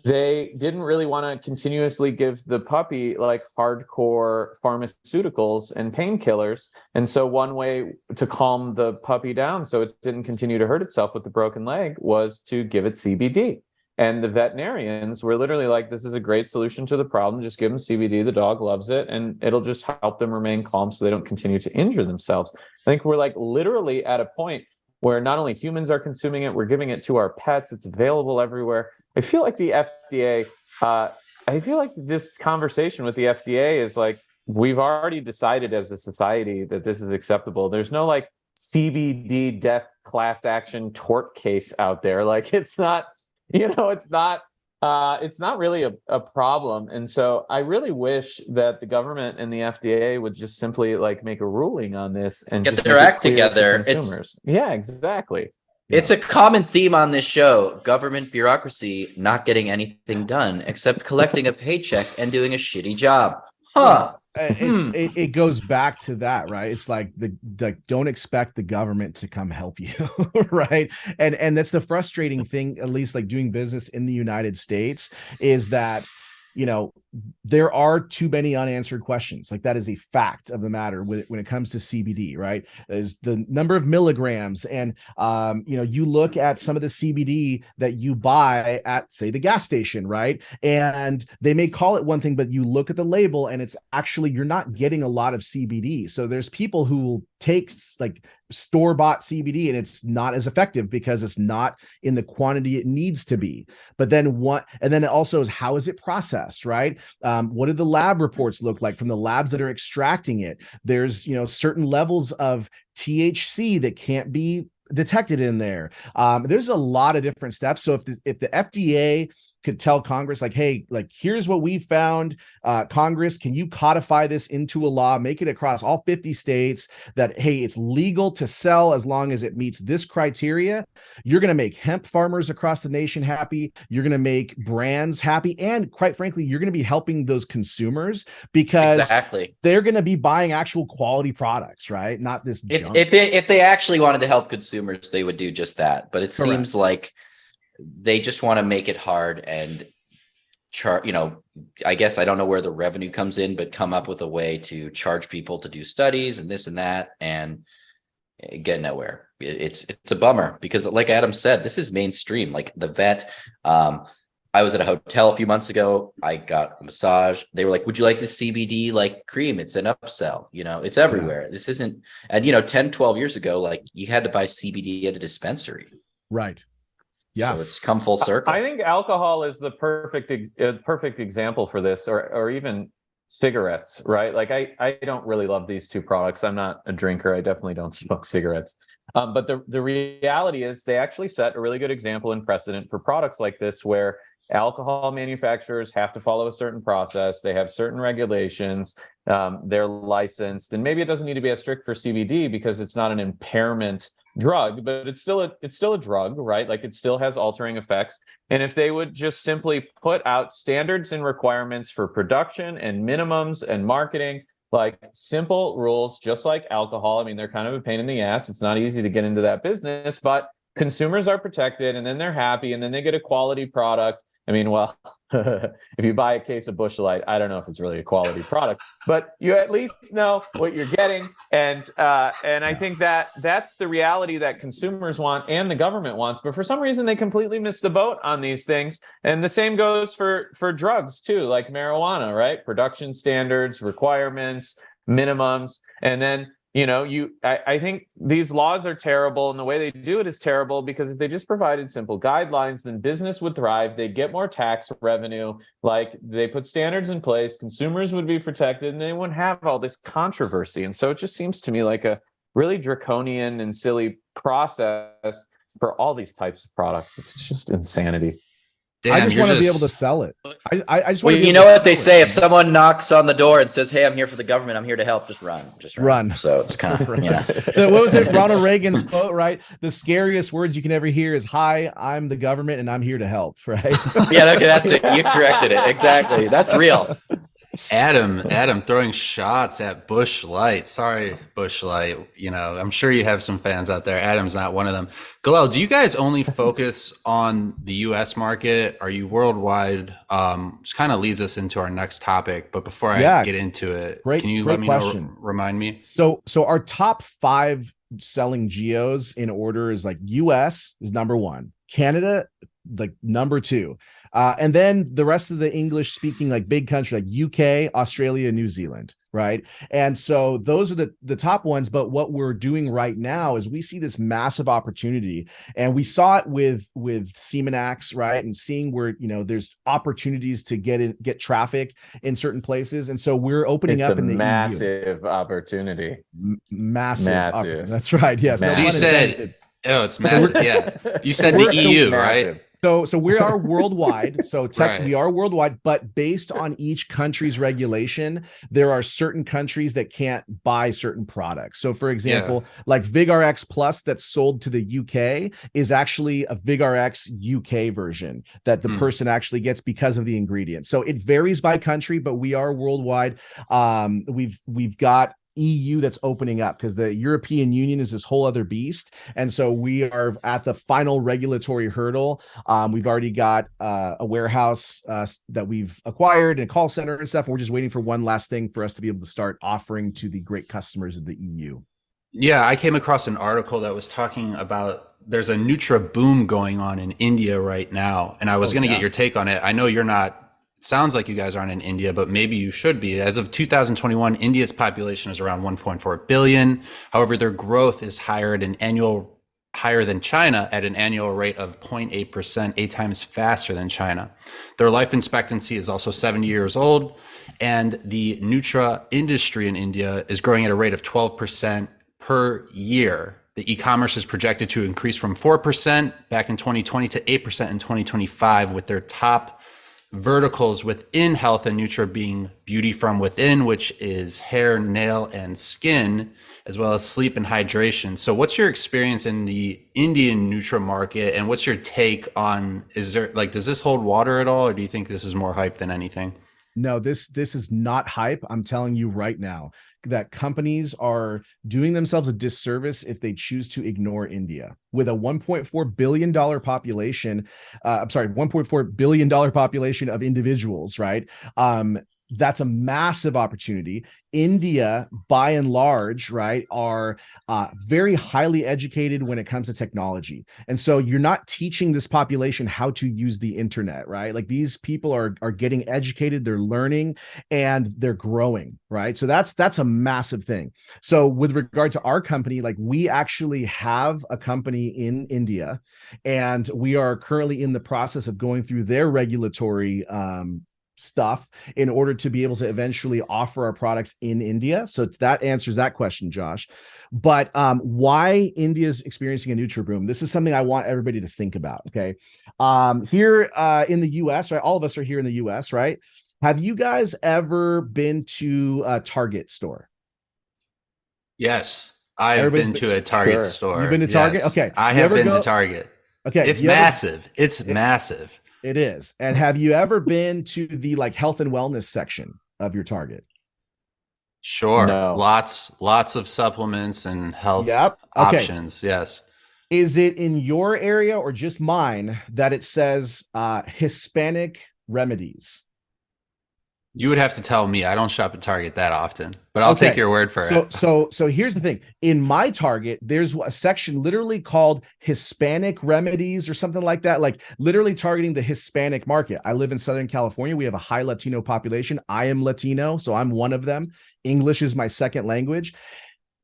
they didn't really want to continuously give the puppy like hardcore pharmaceuticals and painkillers. And so one way to calm the puppy down so it didn't continue to hurt itself with the broken leg was to give it CBD. And the veterinarians were literally like, this is a great solution to the problem. Just give them CBD. The dog loves it, and it'll just help them remain calm so they don't continue to injure themselves. I think we're like literally at a point where not only humans are consuming it, we're giving it to our pets. It's available everywhere. I feel like the FDA, I feel like this conversation with the FDA is like, we've already decided as a society that this is acceptable. There's no like CBD death class action tort case out there. Like, it's not, it's not really a problem. And so I really wish that the government and the FDA would just simply like make a ruling on this and Get just their make it act clear to together. consumers. Yeah, exactly. It's a common theme on this show: government bureaucracy not getting anything done except collecting a paycheck and doing a shitty job. Huh. It goes back to that, right? It's like don't expect the government to come help you, right? And that's the frustrating thing, at least like doing business in the United States, is that there are too many unanswered questions. Like, that is a fact of the matter when it comes to CBD, right? Is the number of milligrams, and you look at some of the CBD that you buy at, say, the gas station, right? And they may call it one thing, but you look at the label and it's actually, you're not getting a lot of CBD. So there's people who will take like store-bought CBD and it's not as effective because it's not in the quantity it needs to be. But then it also is, how is it processed, right? What did the lab reports look like from the labs that are extracting it? There's certain levels of THC that can't be detected in there. There's a lot of different steps. So if the FDA could tell Congress, like, hey, like, here's what we found, Congress, can you codify this into a law, make it across all 50 states that, hey, it's legal to sell as long as it meets this criteria, you're going to make hemp farmers across the nation happy. You're going to make brands happy. And quite frankly, you're going to be helping those consumers because Exactly. they're going to be buying actual quality products, right? Not this junk. If they actually wanted to help consumers, they would do just that. But it seems like they just want to make it hard and I guess I don't know where the revenue comes in, but come up with a way to charge people to do studies and this and that and get nowhere. It's a bummer because, like Adam said, this is mainstream. Like the vet, I was at a hotel a few months ago. I got a massage. They were like, would you like the CBD like cream? It's an upsell. It's everywhere. This isn't, and 10, 12 years ago, like you had to buy CBD at a dispensary. Right. Yeah. So it's come full circle. I think alcohol is the perfect example for this, or even cigarettes, right? Like I don't really love these two products. I'm not a drinker. I definitely don't smoke cigarettes. But the reality is they actually set a really good example and precedent for products like this, where alcohol manufacturers have to follow a certain process. They have certain regulations. They're licensed, and maybe it doesn't need to be as strict for CBD because it's not an impairment drug, but it's still a drug, right? Like it still has altering effects. And if they would just simply put out standards and requirements for production and minimums and marketing, like simple rules, just like alcohol. I mean, they're kind of a pain in the ass. It's not easy to get into that business, but consumers are protected, and then they're happy, and then they get a quality product. I mean, well, if you buy a case of Busch Light, I don't know if it's really a quality product, but you at least know what you're getting. And I think that's the reality that consumers want and the government wants. But for some reason, they completely missed the boat on these things. And the same goes for drugs too, like marijuana, right? Production standards, requirements, minimums, and then I think these laws are terrible, and the way they do it is terrible, because if they just provided simple guidelines, then business would thrive. They'd get more tax revenue. Like, they put standards in place, consumers would be protected, and they wouldn't have all this controversy. And so it just seems to me like a really draconian and silly process for all these types of products. It's just insanity. Damn, I just you're want to be able to sell it. I just Well, want to. you know what they say: if someone knocks on the door and says, "Hey, I'm here for the government. I'm here to help," just run. Run. So it's kind of What was it? Ronald Reagan's quote, right? The scariest words you can ever hear is, "Hi, I'm the government, and I'm here to help." Right? Yeah, okay, that's it. You corrected it exactly. That's real. Adam throwing shots at Bush Light. Sorry, Bush Light. You know, I'm sure you have some fans out there. Adam's not one of them. Galel, do you guys only focus on the US market? Are you worldwide? Which kind of leads us into our next topic. But before I get into it, can you let me know, remind me? So our top 5 selling geos in order is like US is number 1, Canada like number 2, and then the rest of the English speaking like big country like UK, Australia, New Zealand, right? And so those are the top ones. But what we're doing right now is we see this massive opportunity, and we saw it with Semenax, right? And seeing where, you know, there's opportunities to get traffic in certain places, and so we're opening up in the massive opportunity. Massive. That's right. Yes. So you said, oh, it's massive. Yeah. You said the EU, right? So we are worldwide. So we are worldwide, but based on each country's regulation, there are certain countries that can't buy certain products. So for example, like VigRx Plus that's sold to the UK is actually a VigRx UK version that the person actually gets because of the ingredients. So it varies by country, but we are worldwide. We've got EU that's opening up because the European Union is this whole other beast, and so we are at the final regulatory hurdle. We've already got a warehouse that we've acquired and a call center and stuff. We're just waiting for one last thing for us to be able to start offering to the great customers of the EU. Yeah, I came across an article that was talking about there's a Nutra Boom going on in India right now, and I was going to get your take on it. I know you're not. Sounds like you guys aren't in India, but maybe you should be. As of 2021, India's population is around 1.4 billion. However, their growth is higher than China at an annual rate of 0.8%, 8 times faster than China. Their life expectancy is also 70 years old, and the Nutra industry in India is growing at a rate of 12% per year. The e-commerce is projected to increase from 4% back in 2020 to 8% in 2025, with their top verticals within health and Nutra being beauty from within, which is hair, nail, and skin, as well as sleep and hydration. So what's your experience in the Indian Nutra market, and what's your take on, does this hold water at all, or do you think this is more hype than anything? No, this is not hype. I'm telling you right now that companies are doing themselves a disservice if they choose to ignore India. With a $1.4 billion population, $1.4 billion population of individuals, right? That's a massive opportunity. India, by and large, right, are very highly educated when it comes to technology. And so you're not teaching this population how to use the internet, right? Like these people are getting educated, they're learning, and they're growing, right? So that's a massive thing. So with regard to our company, like we actually have a company in India, and we are currently in the process of going through their regulatory stuff in order to be able to eventually offer our products in India. So that answers that question, Josh. But why India is experiencing a Nutra Boom? This is something I want everybody to think about. Okay, here in the U.S., right? All of us are here in the U.S., right? Have you guys ever been to a Target store? Yes, I've been to a Target store. You've been to Target? Okay, I have been to Target. Okay, it's massive. It's massive. It is. And have you ever been to the like health and wellness section of your Target? Sure. No. Lots of supplements and health options. Yes. Is it in your area or just mine that it says Hispanic remedies? You would have to tell me. I don't shop at Target that often, but I'll take your word for it. So here's the thing. In my Target, there's a section literally called Hispanic remedies or something like that, like literally targeting the Hispanic market. I live in Southern California. We have a high Latino population. I am Latino, so I'm one of them. English is my second language.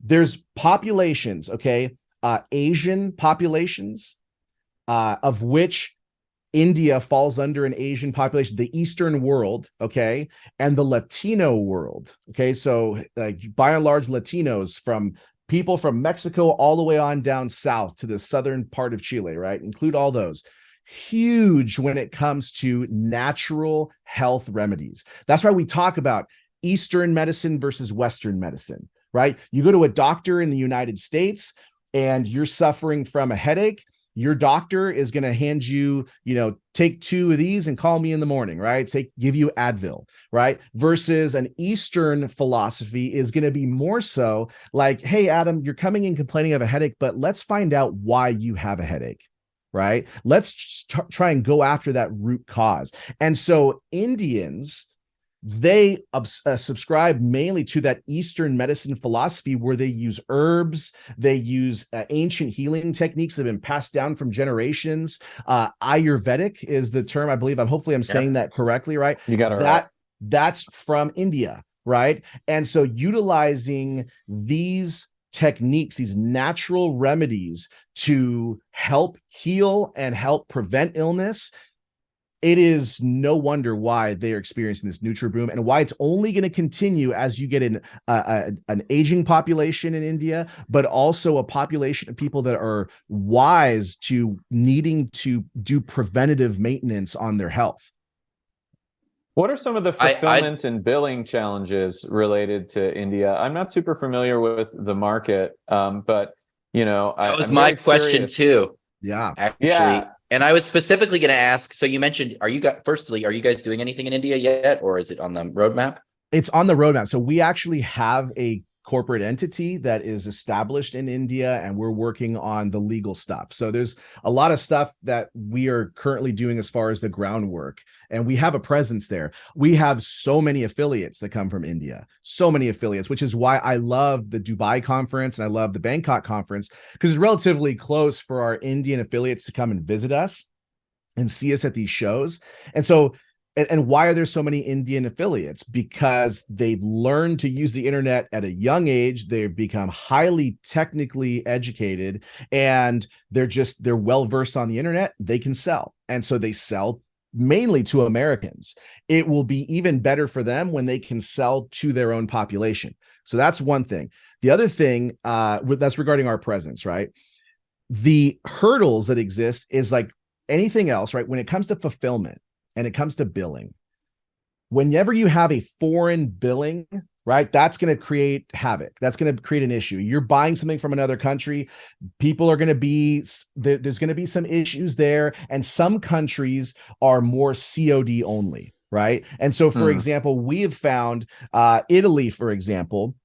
There's populations, Asian populations, of which India falls under an Asian population, the Eastern world, and the Latino world, so like by and large Latinos, from people from Mexico all the way on down south to the southern part of Chile, right? Include all those. huge when it comes to natural health remedies. That's why we talk about Eastern medicine versus Western medicine, right? You go to a doctor in the United States and you're suffering from a headache. Your doctor is going to hand you, take 2 of these and call me in the morning, right? Give you Advil, right? Versus an Eastern philosophy is going to be more so like, hey, Adam, you're coming in complaining of a headache, but let's find out why you have a headache, right? Let's try and go after that root cause. And so Indians, they subscribe mainly to that Eastern medicine philosophy where they use herbs, they use ancient healing techniques that have been passed down from generations. Ayurvedic is the term, I believe. Hopefully I'm saying that correctly, right? You got it right. That's from India, right? And so utilizing these techniques, these natural remedies to help heal and help prevent illness, it is no wonder why they're experiencing this Nutra Boom, and why it's only going to continue as you get an aging population in India, but also a population of people that are wise to needing to do preventative maintenance on their health. What are some of the fulfillment and billing challenges related to India? I'm not super familiar with the market, but that was my question too. Yeah, actually. Yeah. And I was specifically going to ask, so you mentioned, are you guys doing anything in India yet, or is it on the roadmap? It's on the roadmap. So we actually have a corporate entity that is established in India, and we're working on the legal stuff. So there's a lot of stuff that we are currently doing as far as the groundwork, and we have a presence there. We have so many affiliates that come from India, so many affiliates, which is why I love the Dubai conference and I love the Bangkok conference, because it's relatively close for our Indian affiliates to come and visit us and see us at these shows. And so and why are there so many Indian affiliates? Because they've learned to use the internet at a young age. They've become highly technically educated, and they're well-versed on the internet. They can sell. And so they sell mainly to Americans. It will be even better for them when they can sell to their own population. So that's one thing. The other thing that's regarding our presence, right? The hurdles that exist is like anything else, right? When it comes to fulfillment, and it comes to billing, whenever you have a foreign billing, right, that's going to create havoc. That's going to create an issue. You're buying something from another country. People are going to there's going to be some issues there. And some countries are more COD only, right? And so, for example, we have found Italy, for example,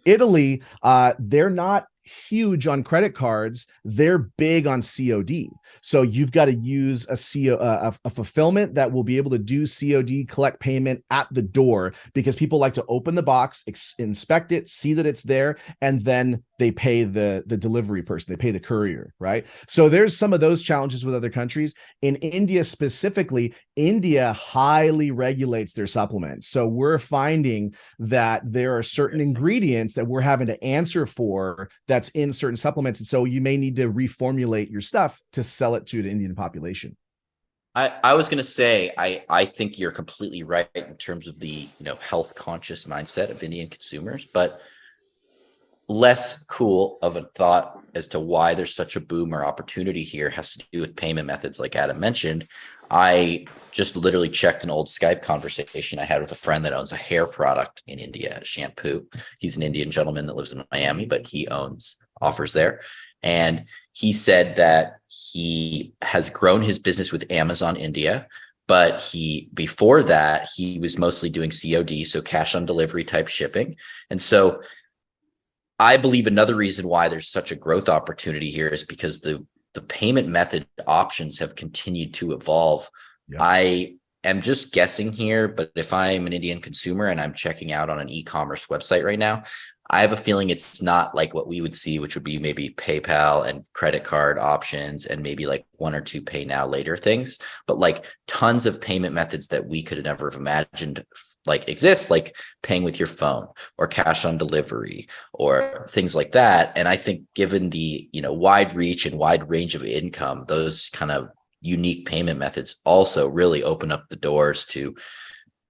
they're not huge on credit cards. They're big on COD. So you've got to use a fulfillment that will be able to do COD, collect payment at the door, because people like to open the box, inspect it, see that it's there, and then they pay the delivery person, they pay the courier, right? So there's some of those challenges with other countries. In India specifically, India highly regulates their supplements. So we're finding that there are certain ingredients that we're having to answer for that's in certain supplements. And so you may need to reformulate your stuff to sell it to the Indian population. I was going to say, I think you're completely right in terms of the, health conscious mindset of Indian consumers, but less cool of a thought as to why there's such a boom or opportunity here has to do with payment methods, like Adam mentioned. I just literally checked an old Skype conversation I had with a friend that owns a hair product in India, a shampoo. He's an Indian gentleman that lives in Miami, but he offers there. And he said that he has grown his business with Amazon India, but before that, he was mostly doing COD, so cash on delivery type shipping. And so I believe another reason why there's such a growth opportunity here is because the payment method options have continued to evolve. Yeah. I am just guessing here, but if I'm an Indian consumer and I'm checking out on an e-commerce website right now, I have a feeling it's not like what we would see, which would be maybe PayPal and credit card options and maybe like 1 or 2 pay now later things, but like tons of payment methods that we could have never have imagined like exist, like paying with your phone or cash on delivery or things like that. And I think given the, wide reach and wide range of income, those kind of unique payment methods also really open up the doors to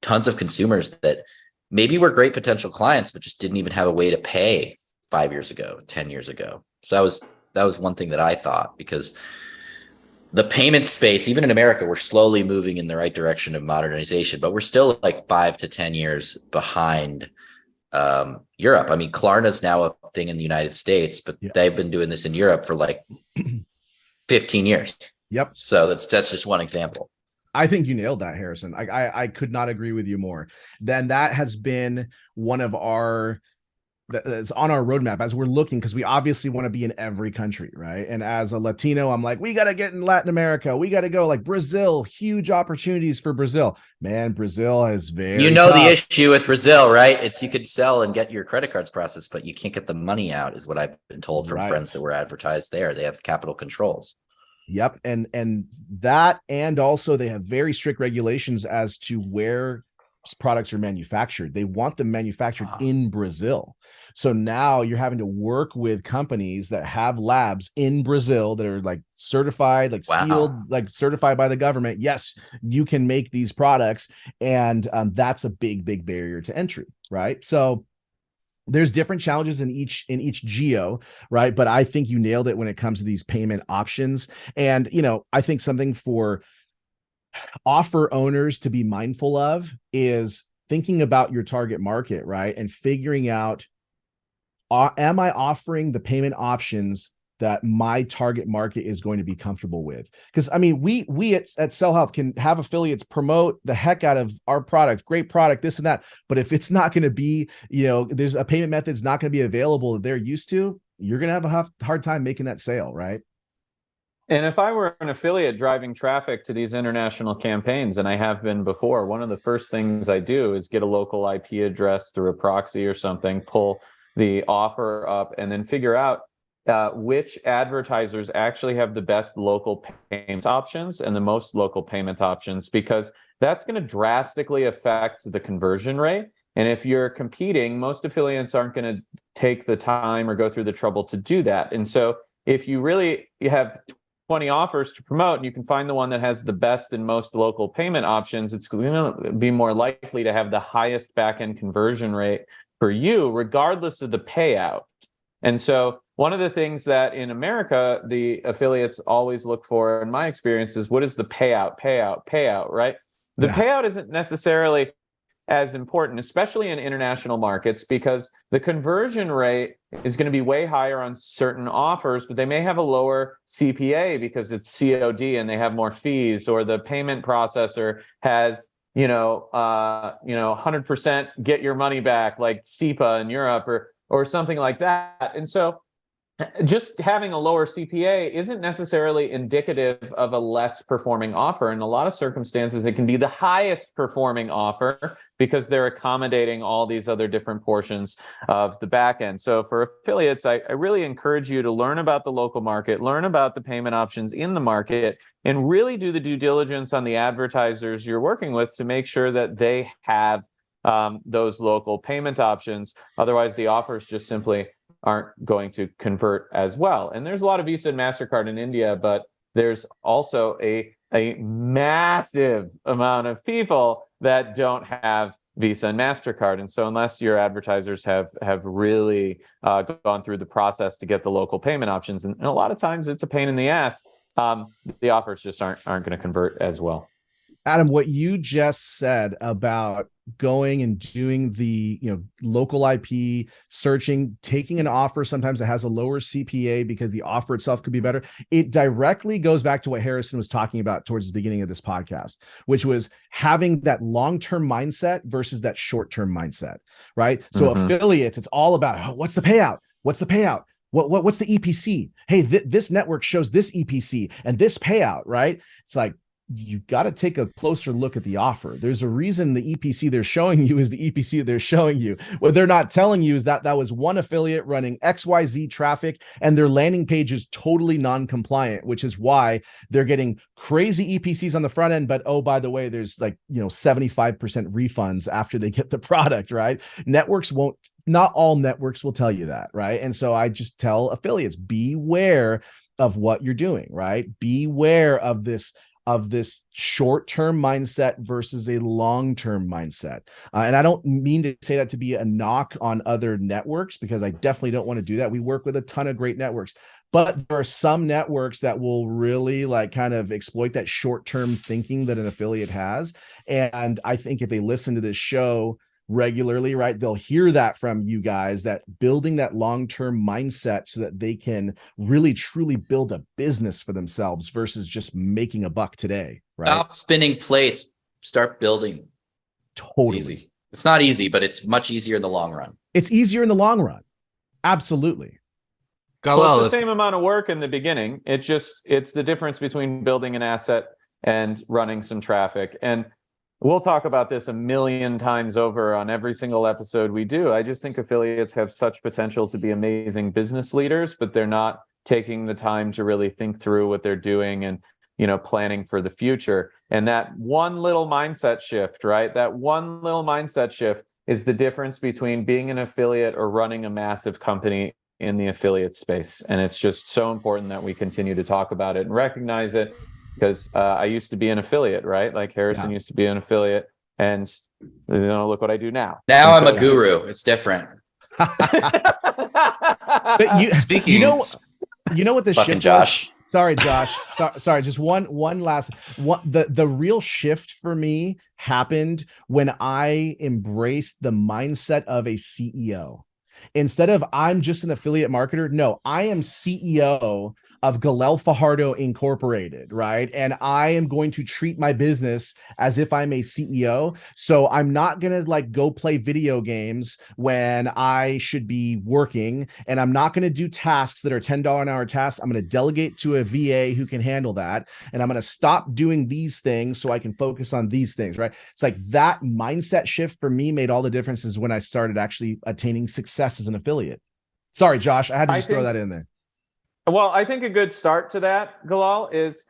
tons of consumers that maybe were great potential clients, but just didn't even have a way to pay 5 years ago, 10 years ago. So that was one thing that I thought, because the payment space, even in America, we're slowly moving in the right direction of modernization, but we're still like 5 to 10 years behind Europe. I mean, Klarna's now a thing in the United States, but they've been doing this in Europe for like 15 years. Yep. So that's just one example. I think you nailed that, Harrison. I could not agree with you more. Then that has been one of that's on our roadmap as we're looking, because we obviously want to be in every country, right? And as a Latino, I'm like, we got to get in Latin America. We got to go like Brazil, huge opportunities for Brazil. Man, Brazil is very tough. The issue with Brazil, right? It's you could sell and get your credit cards processed, but you can't get the money out, is what I've been told from friends that were advertised there. They have capital controls. Yep. And that, and also they have very strict regulations as to where products are manufactured. They want them manufactured in Brazil. So now you're having to work with companies that have labs in Brazil that are like certified, like sealed, like certified by the government. Yes, you can make these products. And that's a big barrier to entry, right? So there's different challenges in each geo, right? But I think you nailed it when it comes to these payment options. And, I think something for offer owners to be mindful of is thinking about your target market, right? And figuring out, am I offering the payment options that my target market is going to be comfortable with? Because I mean, we at SellHealth can have affiliates promote the heck out of our product, great product, this and that. But if it's not going to be, there's a payment method that's not going to be available that they're used to, you're going to have a hard time making that sale, right? And if I were an affiliate driving traffic to these international campaigns, and I have been before, one of the first things I do is get a local IP address through a proxy or something, pull the offer up, and then figure out which advertisers actually have the best local payment options and the most local payment options, because that's going to drastically affect the conversion rate. And if you're competing, most affiliates aren't going to take the time or go through the trouble to do that. And so if you have 20 offers to promote and you can find the one that has the best and most local payment options, it's going to be more likely to have the highest back-end conversion rate for you, regardless of the payout. And so one of the things that in America, the affiliates always look for, in my experience, is what is the payout, right? The payout isn't necessarily as important, especially in international markets, because the conversion rate is going to be way higher on certain offers, but they may have a lower CPA because it's COD and they have more fees, or the payment processor has 100% get your money back, like SEPA in Europe or something like that. And so just having a lower CPA isn't necessarily indicative of a less performing offer. In a lot of circumstances, it can be the highest performing offer because they're accommodating all these other different portions of the back end. So for affiliates, I really encourage you to learn about the local market, learn about the payment options in the market, and really do the due diligence on the advertisers you're working with to make sure that they have those local payment options. Otherwise, the offers just simply aren't going to convert as well. And there's a lot of Visa and MasterCard in India, but there's also a massive amount of people that don't have Visa and MasterCard. And so unless your advertisers have really gone through the process to get the local payment options, and a lot of times it's a pain in the ass, the offers just aren't going to convert as well. Adam, what you just said about going and doing the local IP searching, taking an offer sometimes that has a lower CPA because the offer itself could be better, it directly goes back to what Harrison was talking about towards the beginning of this podcast, which was having that long-term mindset versus that short-term mindset, right? So affiliates, it's all about what's the payout? What's the payout? What's the EPC? Hey, this network shows this EPC and this payout, right? It's like, you've got to take a closer look at the offer. There's a reason the EPC they're showing you is the EPC they're showing you. What they're not telling you is that was one affiliate running XYZ traffic and their landing page is totally non-compliant, which is why they're getting crazy EPCs on the front end. But oh, by the way, there's 75% refunds after they get the product, right? Not all networks will tell you that, right? And so I just tell affiliates, beware of what you're doing, right? Beware of this of this short-term mindset versus a long-term mindset. And I don't mean to say that to be a knock on other networks, because I definitely don't want to do that. We work with a ton of great networks, but there are some networks that will really like kind of exploit that short-term thinking that an affiliate has. And I think if they listen to this show regularly, right, they'll hear that from you guys, that building that long-term mindset so that they can really truly build a business for themselves versus just making a buck today, right? Stop spinning plates, start building. Totally. It's easy. It's not easy, but it's much easier in the long run. It's easier in the long run. Absolutely. Well, it's the same amount of work in the beginning. It's the difference between building an asset and running some traffic. And we'll talk about this a million times over on every single episode we do. I just think affiliates have such potential to be amazing business leaders, but they're not taking the time to really think through what they're doing and, planning for the future. And that one little mindset shift, right? That one little mindset shift is the difference between being an affiliate or running a massive company in the affiliate space. And it's just so important that we continue to talk about it and recognize it. Because I used to be an affiliate, right? Like Harrison used to be an affiliate, and look what I do now. Now I'm a guru. It's different. But Speaking, you know what the fucking shift Josh. was? Sorry, Josh. Sorry. Just one last one. The real shift for me happened when I embraced the mindset of a CEO. Instead of I'm just an affiliate marketer, no, I am CEO of Galel Fajardo Incorporated, right? And I am going to treat my business as if I'm a CEO. So I'm not going to like go play video games when I should be working. And I'm not going to do tasks that are $10 an hour tasks. I'm going to delegate to a VA who can handle that. And I'm going to stop doing these things so I can focus on these things, right? It's like that mindset shift for me made all the differences when I started actually attaining success as an affiliate. Sorry, Josh, I had to just throw that in there. Well, I think a good start to that, Galal, is,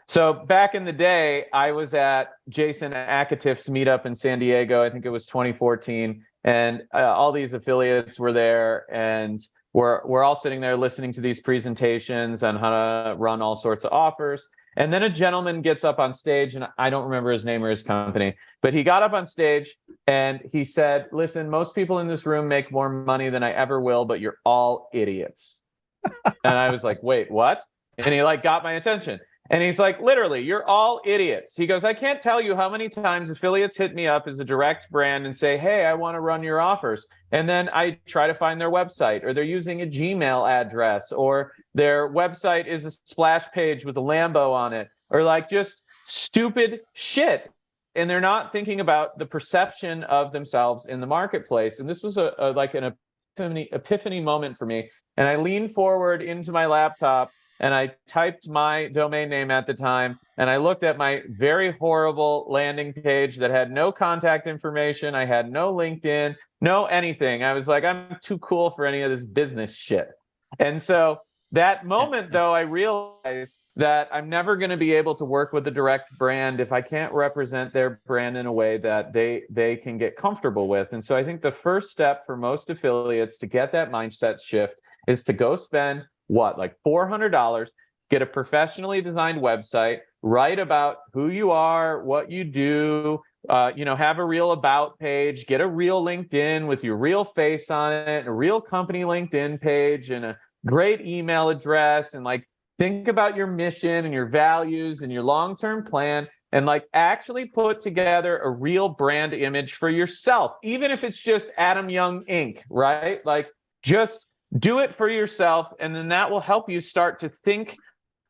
so back in the day, I was at Jason Akatiff's meetup in San Diego. I think it was 2014. And all these affiliates were there, and we're all sitting there listening to these presentations on how to run all sorts of offers. And then a gentleman gets up on stage, and I don't remember his name or his company, but he got up on stage and he said, listen, most people in this room make more money than I ever will, but you're all idiots. And I was like, wait, what? And he like got my attention. And he's like, literally, you're all idiots. He goes, I can't tell you how many times affiliates hit me up as a direct brand and say, hey, I want to run your offers. And then I try to find their website, or they're using a Gmail address, or their website is a splash page with a Lambo on it, or like just stupid shit. And they're not thinking about the perception of themselves in the marketplace. And this was like an epiphany moment for me. And I leaned forward into my laptop and I typed my domain name at the time, and I looked at my very horrible landing page that had no contact information. I had no LinkedIn, no anything. I was like, I'm too cool for any of this business shit. And so that moment, though, I realized that I'm never going to be able to work with a direct brand if I can't represent their brand in a way that they can get comfortable with. And so I think the first step for most affiliates to get that mindset shift is to go spend like $400, get a professionally designed website, write about who you are, what you do, have a real about page, get a real LinkedIn with your real face on it, a real company LinkedIn page, and a great email address, and like think about your mission and your values and your long-term plan, and like actually put together a real brand image for yourself, even if it's just Adam Young Inc., right? Like just do it for yourself, and then that will help you start to think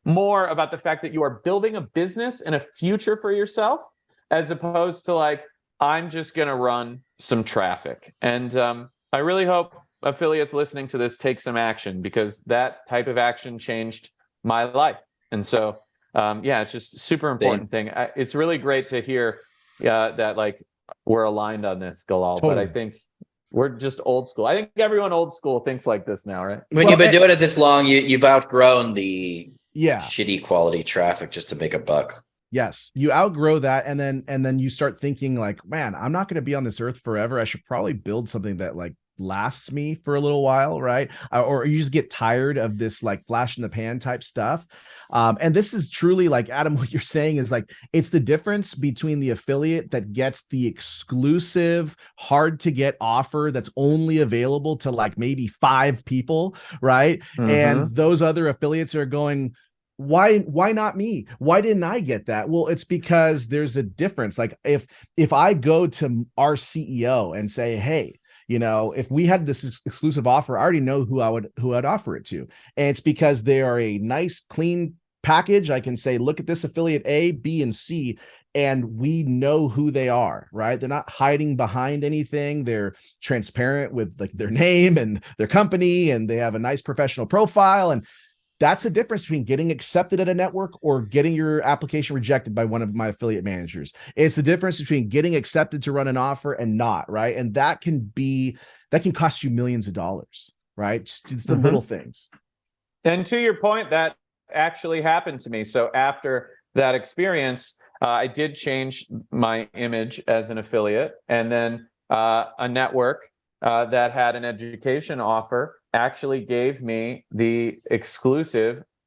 more about the fact that you are building a business and a future for yourself, as opposed to like, I'm just going to run some traffic. And I really hope affiliates listening to this take some action, because that type of action changed my life. And so, it's just a super important thing. It's really great to hear that like we're aligned on this, Galal, Totally. but I think we're just old school. I think everyone old school thinks like this now, right? When you've been doing it this long, you've outgrown the Yeah. shitty quality traffic just to make a buck. Yes, you outgrow that, and then you start thinking like, man, I'm not going to be on this earth forever. I should probably build something that like lasts me for a little while, right? Or you just get tired of this like flash in the pan type stuff. And this is truly like, Adam, what you're saying is like, it's the difference between the affiliate that gets the exclusive, hard to get offer that's only available to like maybe 5 people, right? And those other affiliates are going, why not me? Why didn't I get that? Well, it's because there's a difference. Like if I go to our CEO and say, hey, if we had this exclusive offer, I already know who I'd offer it to. And it's because they are a nice, clean package. I can say, look at this affiliate A, B, and C, and we know who they are, right? They're not hiding behind anything. They're transparent with like their name and their company, and they have a nice professional profile. And that's the difference between getting accepted at a network or getting your application rejected by one of my affiliate managers. It's the difference between getting accepted to run an offer and not, right? And that can cost you millions of dollars, right? It's the little things. And to your point, that actually happened to me. So after that experience, I did change my image as an affiliate, and then a network that had an education offer actually gave me the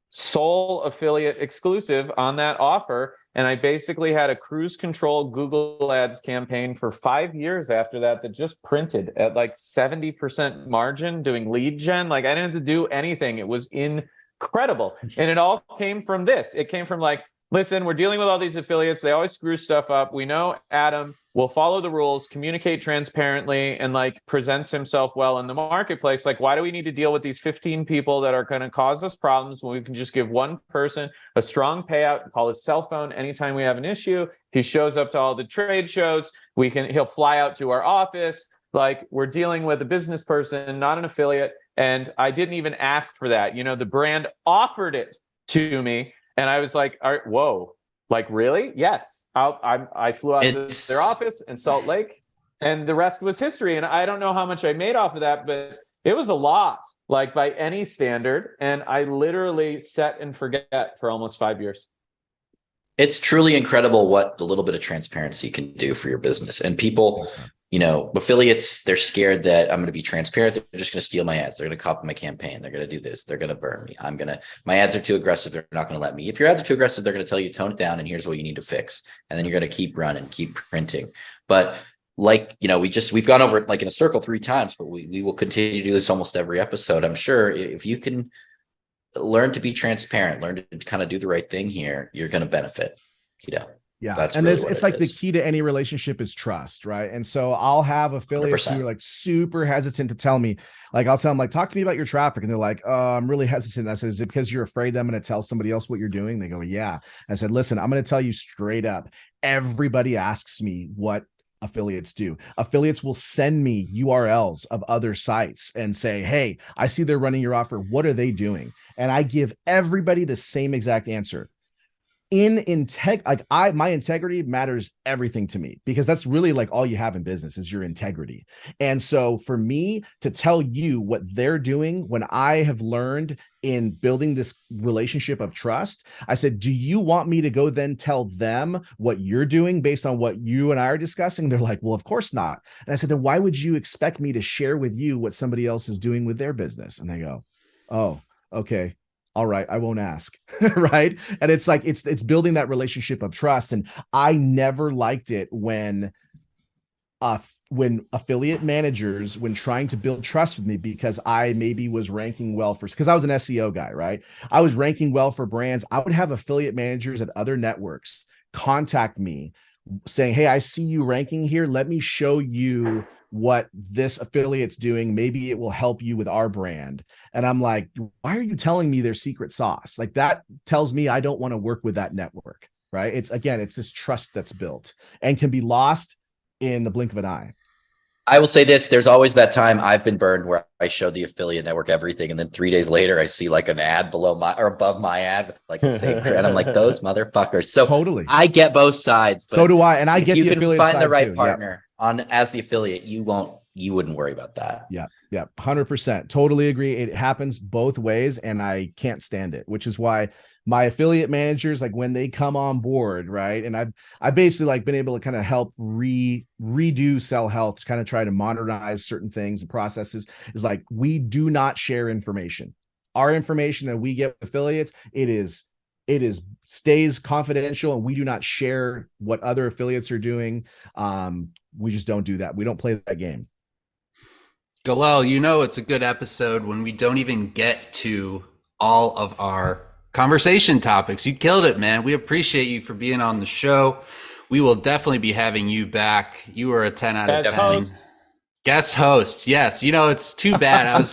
sole affiliate exclusive on that offer. And I basically had a cruise control Google Ads campaign for 5 years after that just printed at like 70% margin doing lead gen. Like I didn't have to do anything. It was incredible. And it all came from this. It came from like, listen, we're dealing with all these affiliates. They always screw stuff up. We know Adam will follow the rules, communicate transparently, and like presents himself well in the marketplace. Like, why do we need to deal with these 15 people that are going to cause us problems when we can just give one person a strong payout, call his cell phone anytime we have an issue? He shows up to all the trade shows. He'll fly out to our office. Like, we're dealing with a business person, not an affiliate. And I didn't even ask for that. The brand offered it to me. And I was like, all right, whoa, like, really? Yes. I flew out to their office in Salt Lake, and the rest was history. And I don't know how much I made off of that, but it was a lot, like by any standard. And I literally set and forget for almost 5 years. It's truly incredible what a little bit of transparency can do for your business. And people, affiliates, they're scared that I'm going to be transparent. They're just going to steal my ads. They're going to copy my campaign. They're going to do this. They're going to burn me. My ads are too aggressive. They're not going to let me. If your ads are too aggressive, they're going to tell you, tone it down, and here's what you need to fix. And then you're going to keep running, keep printing. But like, we've gone over it like in a circle 3 times, but we will continue to do this almost every episode. I'm sure if you can learn to be transparent, learn to kind of do the right thing here, you're going to benefit, Yeah. That's and really it's like the key to any relationship is trust, right? And so I'll have affiliates 100%. Who are like super hesitant to tell me, like, I'll tell them like, talk to me about your traffic. And they're like, oh, I'm really hesitant. I said, is it because you're afraid that I'm going to tell somebody else what you're doing? They go, yeah. I said, listen, I'm going to tell you straight up. Everybody asks me what affiliates do. Affiliates will send me URLs of other sites and say, hey, I see they're running your offer. What are they doing? And I give everybody the same exact answer. My integrity matters everything to me, because that's really like all you have in business is your integrity. And so for me to tell you what they're doing, when I have learned in building this relationship of trust, I said, do you want me to go then tell them what you're doing based on what you and I are discussing? They're like, well, of course not. And I said, then why would you expect me to share with you what somebody else is doing with their business? And they go, oh, okay. All right, I won't ask. Right. And it's like, it's building that relationship of trust. And I never liked it when affiliate managers, when trying to build trust with me, because I maybe was ranking well because I was an SEO guy, right? I was ranking well for brands. I would have affiliate managers at other networks contact me saying, hey, I see you ranking here. Let me show you what this affiliate's doing. Maybe it will help you with our brand. And I'm like, why are you telling me their secret sauce? Like, that tells me I don't want to work with that network, right? It's this trust that's built and can be lost in the blink of an eye. I will say this, there's always that time I've been burned where I show the affiliate network everything, and then 3 days later I see like an ad above my ad with like the same and I'm like, those motherfuckers. So totally, I get both sides. But so do I. And I get the affiliate side too. If you can find the right partner as the affiliate, you wouldn't worry about that. Yeah. 100%. Totally agree. It happens both ways, and I can't stand it, which is why my affiliate managers, like when they come on board, right? And I've basically like been able to kind of help redo SellHealth to kind of try to modernize certain things and processes. Is like, we do not share information. Our information that we get with affiliates, it is stays confidential, and we do not share what other affiliates are doing. We just don't do that. We don't play that game. Galel, you know it's a good episode when we don't even get to all of our conversation topics. You killed it, man. We appreciate you for being on the show. We will definitely be having you back. You were a 10 out of 10. Host. Guest host. Yes. You know, it's too bad.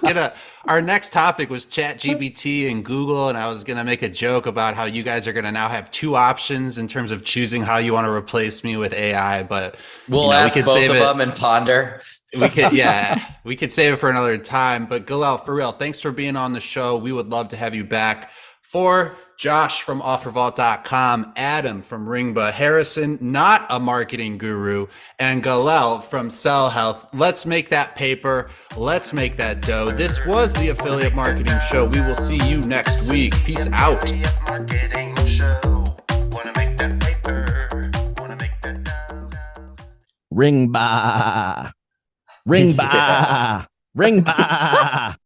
Our next topic was ChatGPT and Google, and I was going to make a joke about how you guys are going to now have two options in terms of choosing how you want to replace me with AI, but we'll ask both of them and ponder. We could save it for another time. But Galel, for real, thanks for being on the show. We would love to have you back. For Josh from OfferVault.com, Adam from Ringba, Harrison, not a marketing guru, and Galel from SellHealth. Let's make that paper. Let's make that dough. This was the Affiliate Marketing Show. We will see you next week. Peace out. Affiliate Marketing Show. Wanna make that paper? Wanna make that dough? Ringba.